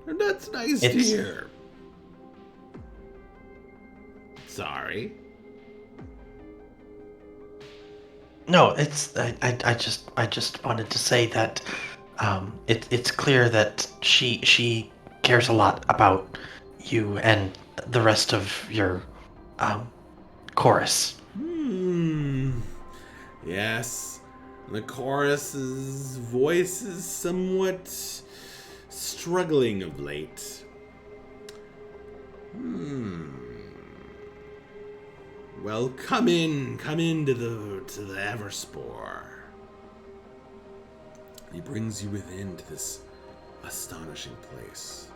S2: And that's nice to hear. Sorry.
S7: No, I just wanted to say that it's clear that she cares a lot about you and the rest of your chorus.
S2: Yes. The chorus's voice is somewhat struggling of late. Well, come into the Everspore. He brings you within to this astonishing place.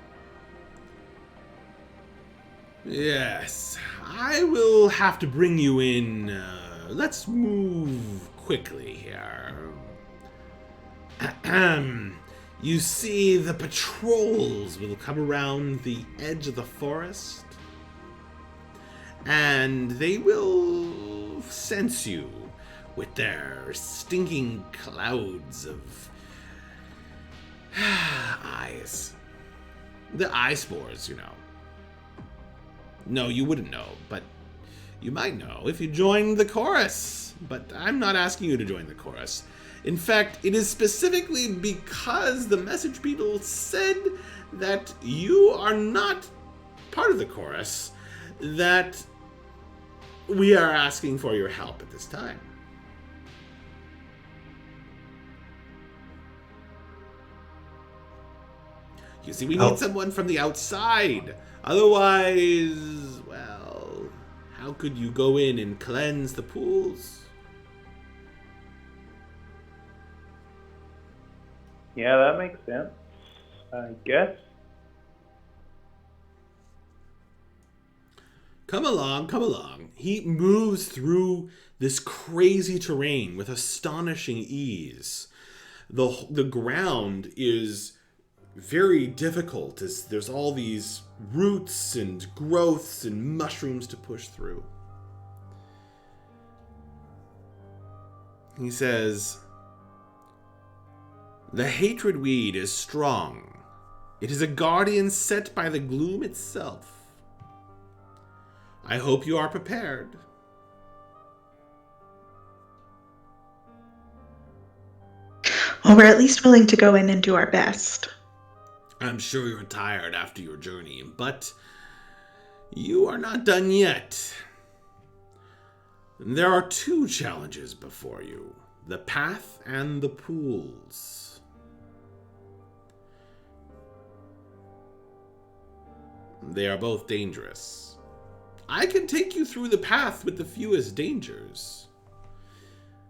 S2: Yes, I will have to bring you in. Let's move quickly here. You see, the patrols will come around the edge of the forest, and they will sense you with their stinking clouds of eyes. The eye spores, you know. No, you wouldn't know, but you might know if you joined the chorus. But I'm not asking you to join the chorus. In fact, it is specifically because the message beetle said that you are not part of the chorus that we are asking for your help at this time. You see, we need someone from the outside. Otherwise, well, How could you go in and cleanse the pools?
S5: Yeah, that makes sense, I guess.
S2: Come along, come along. He moves through this crazy terrain with astonishing ease. The ground is very difficult as there's all these roots and growths and mushrooms to push through. He says, "The hatred weed is strong. It is a guardian set by the gloom itself. I hope you are prepared."
S1: Well, we're at least willing to go in and do our best.
S2: I'm sure you're tired after your journey, but you are not done yet. There are 2 challenges before you, the path and the pools. They are both dangerous. I can take you through the path with the fewest dangers.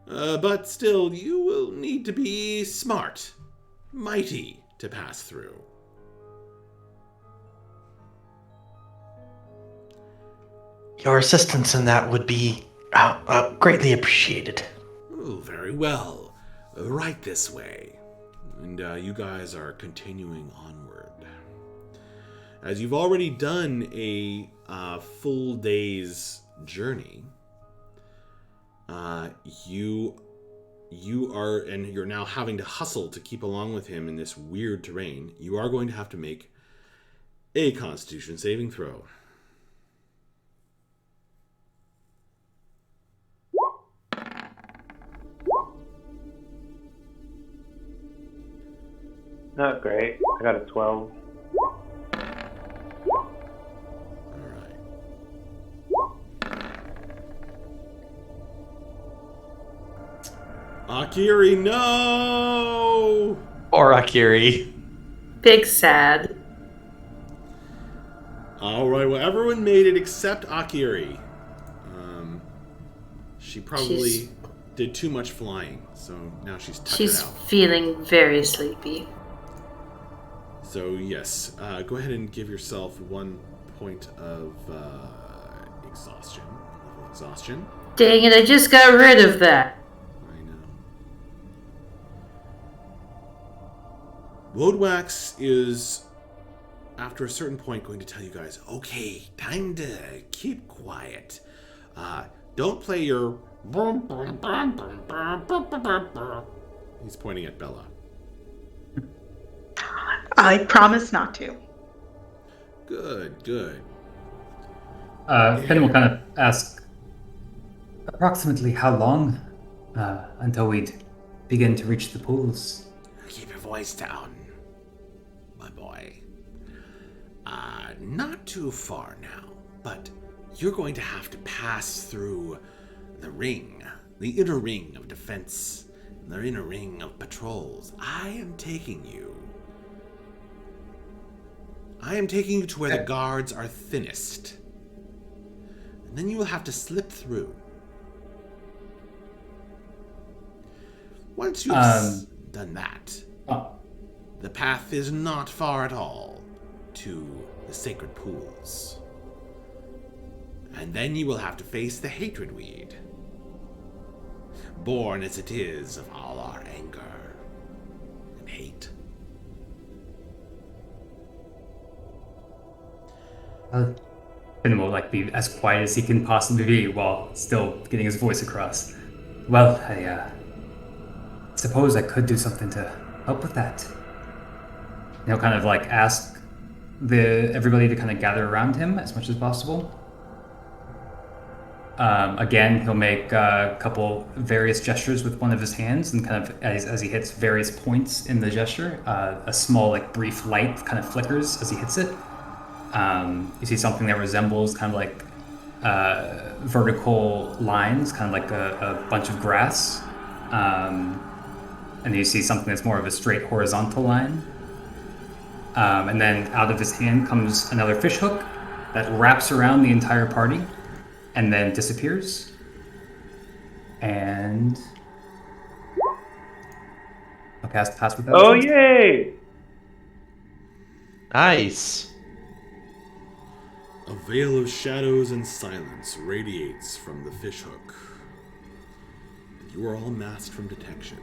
S2: But still, you will need to be smart, mighty to pass through.
S7: Your assistance in that would be greatly appreciated.
S2: Oh, very well. Right this way. And you guys are continuing onward. As you've already done a full day's journey, you're now having to hustle to keep along with him in this weird terrain. You are going to have to make a Constitution saving throw.
S5: Not great. I got a 12.
S2: Akiri, no!
S7: Or Akiri.
S6: Big sad.
S2: Alright, well, everyone made it except Akiri. She probably did too much flying, so now she's tuckered
S6: She's
S2: out.
S6: feeling very sleepy.
S2: So, yes, go ahead and give yourself 1 point of exhaustion. Level of exhaustion.
S6: Dang it, I just got rid of that.
S2: I know. Woadwax is, after a certain point, going to tell you guys, okay, time to keep quiet. Don't play your... He's pointing at Bella.
S1: I promise not to.
S2: Good, good.
S8: Finn will kind of ask, approximately how long until we'd begin to reach the pools?
S2: Keep your voice down, my boy. Not too far now, but you're going to have to pass through the ring, the inner ring of defense, the inner ring of patrols. I am taking you to where the guards are thinnest. And then you will have to slip through. Once you've done that, the path is not far at all to the sacred pools. And then you will have to face the hatred weed, born as it is of all our anger and hate.
S8: Finn will be as quiet as he can possibly be while still getting his voice across. Well, I suppose I could do something to help with that. He'll kind of ask everybody to kind of gather around him as much as possible. Again, he'll make a couple various gestures with one of his hands, and kind of as he hits various points in the gesture, a small brief light kind of flickers as he hits it. You see something that resembles kind of vertical lines, kind of like a bunch of grass. And you see something that's more of a straight horizontal line. And then out of his hand comes another fish hook that wraps around the entire party. and then disappears. And I'll pass with that.
S5: Oh, yay!
S7: Nice.
S2: A veil of shadows and silence radiates from the fishhook. You are all masked from detection.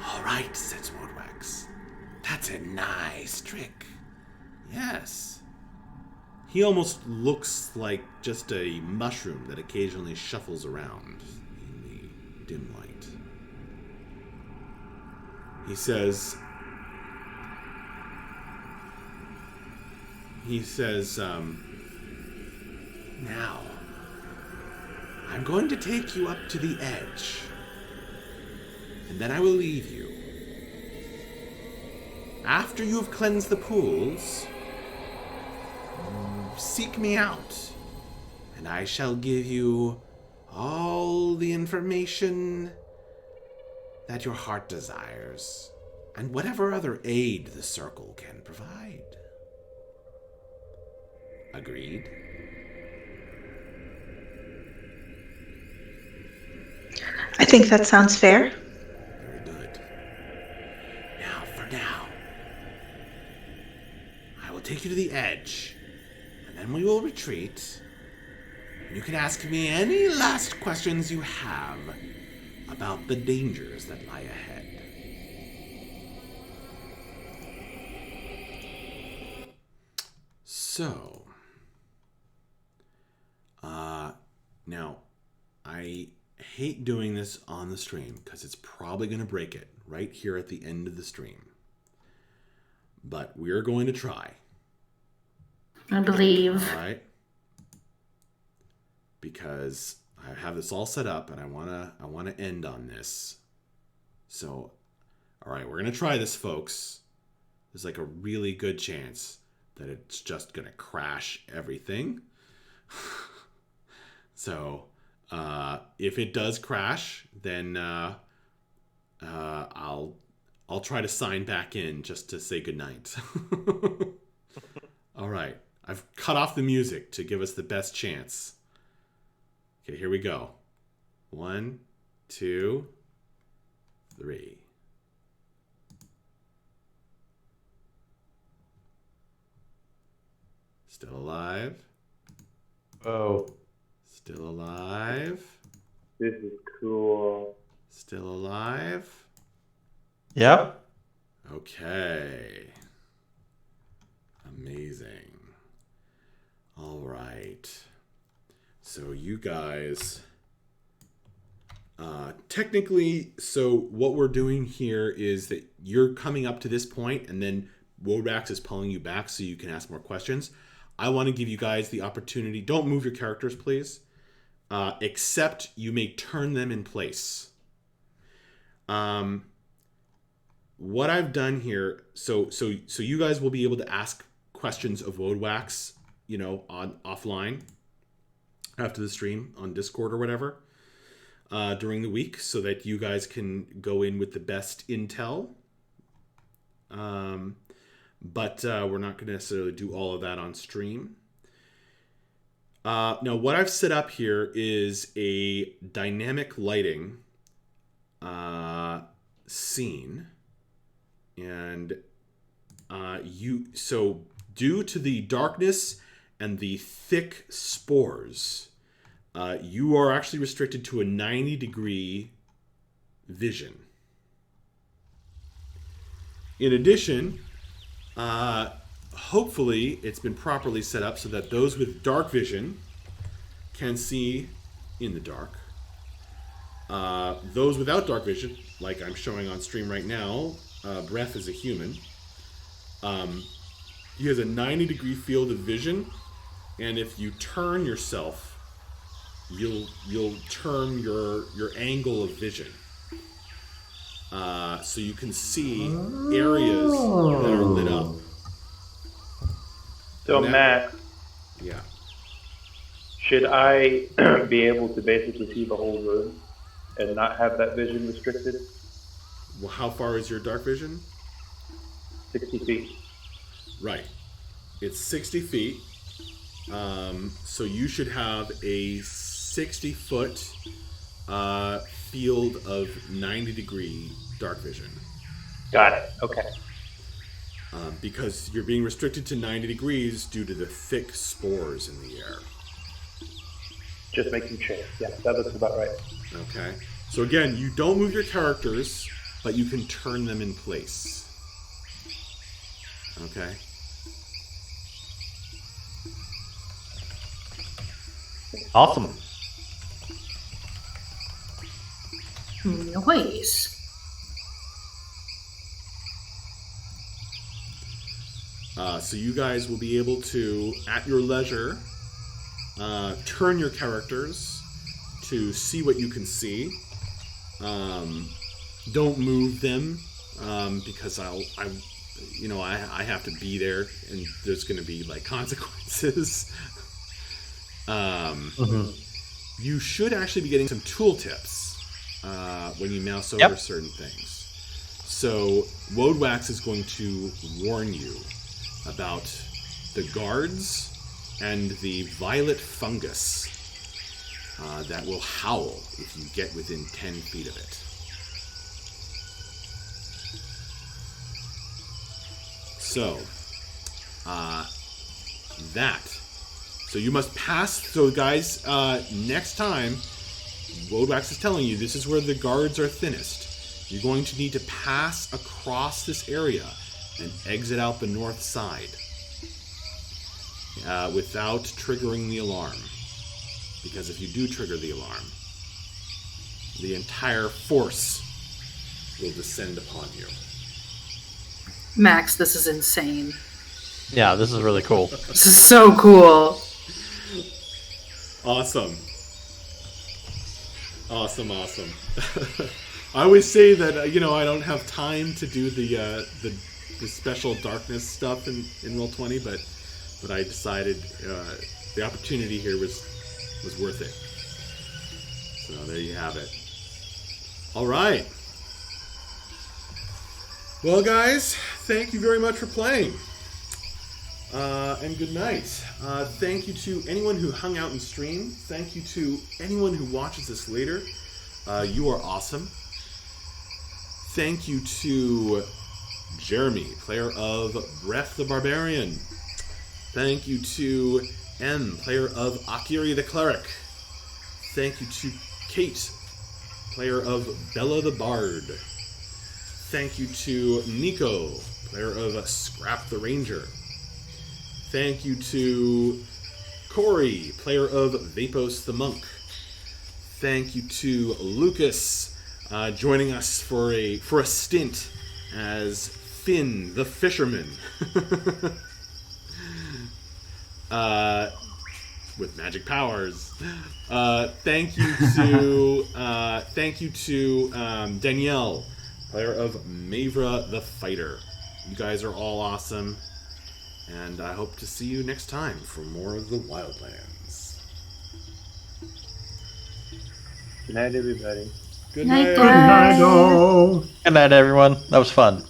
S2: All right, says Woodwax. That's a nice trick. Yes. He almost looks like just a mushroom that occasionally shuffles around in the dim light. He says, now, I'm going to take you up to the edge, and then I will leave you. After you have cleansed the pools, seek me out, and I shall give you all the information that your heart desires, and whatever other aid the circle can provide. Agreed?
S1: I think that sounds fair.
S2: Very good. Now, I will take you to the edge, and then we will retreat. And you can ask me any last questions you have about the dangers that lie ahead. So, now, I hate doing this on the stream because it's probably going to break it right here at the end of the stream. But we're going to try.
S6: I believe.
S2: All right. Because I have this all set up and I want to end on this. So, all right, we're going to try this, folks. There's like a really good chance that it's just going to crash everything. So, if it does crash, then I'll try to sign back in just to say goodnight. All right. I've cut off the music to give us the best chance. Okay, here we go. 1, 2, 3. Still alive.
S7: Oh.
S2: Still alive.
S5: This is cool.
S2: Still alive.
S7: Yep.
S2: Okay. Amazing. All right. So you guys, technically, so what we're doing here is that you're coming up to this point and then Wodrax is pulling you back so you can ask more questions. I want to give you guys the opportunity. Don't move your characters, please. Except you may turn them in place. What I've done here, so you guys will be able to ask questions of Wodrax, on offline after the stream on Discord or whatever during the week, so that you guys can go in with the best intel. But we're not going to necessarily do all of that on stream. Now, what I've set up here is a dynamic lighting scene. And so due to the darkness and the thick spores, you are actually restricted to a 90-degree vision. In addition, hopefully it's been properly set up so that those with dark vision can see in the dark. Those without dark vision, like I'm showing on stream right now, Breath is a human. He has a 90-degree field of vision, and if you turn yourself, you'll turn your angle of vision. So you can see areas that are lit up.
S5: So, Matt,
S2: yeah.
S5: should I be able to basically see the whole room and not have that vision restricted?
S2: Well, how far is your dark vision?
S5: 60 feet.
S2: Right. It's 60 feet. So you should have a 60-foot field of 90-degree dark vision.
S5: Got it. Okay.
S2: Because you're being restricted to 90 degrees due to the thick spores in the air.
S5: Just making sure. Yeah, that looks about right.
S2: Okay. So again, you don't move your characters, but you can turn them in place. Okay.
S7: Awesome.
S6: Nice.
S2: So you guys will be able to, at your leisure, turn your characters to see what you can see. Don't move them because I have to be there, and there's going to be like consequences. You should actually be getting some tooltips when you mouse over certain things. So Woadwax is going to warn you about the guards and the violet fungus that will howl if you get within 10 feet of it. So, So you must pass. So guys, next time, Woadwax is telling you this is where the guards are thinnest. You're going to need to pass across this area and exit out the north side without triggering the alarm. Because if you do trigger the alarm, the entire force will descend upon you.
S6: Max, this is insane.
S7: Yeah, this is really cool.
S6: This is so cool.
S2: Awesome. I always say that I don't have time to do the special darkness stuff in Roll20, but I decided the opportunity here was worth it. So there you have it. All right. Well, guys, thank you very much for playing. And good night. Thank you to anyone who hung out and streamed. Thank you to anyone who watches this later. You are awesome. Thank you to Jeremy, player of Breath the Barbarian. Thank you to M, player of Akiri the Cleric. Thank you to Kate, player of Bella the Bard. Thank you to Nico, player of Scrap the Ranger. Thank you to Corey, player of Vapos the Monk. Thank you to Lucas, joining us for a stint as Finn the Fisherman. With magic powers. Thank you to Danielle, player of Mavra the Fighter. You guys are all awesome. And I hope to see you next time for more of the Wildlands.
S5: Good night, everybody.
S2: Good night.
S3: Good night, all.
S7: Good night, everyone. That was fun.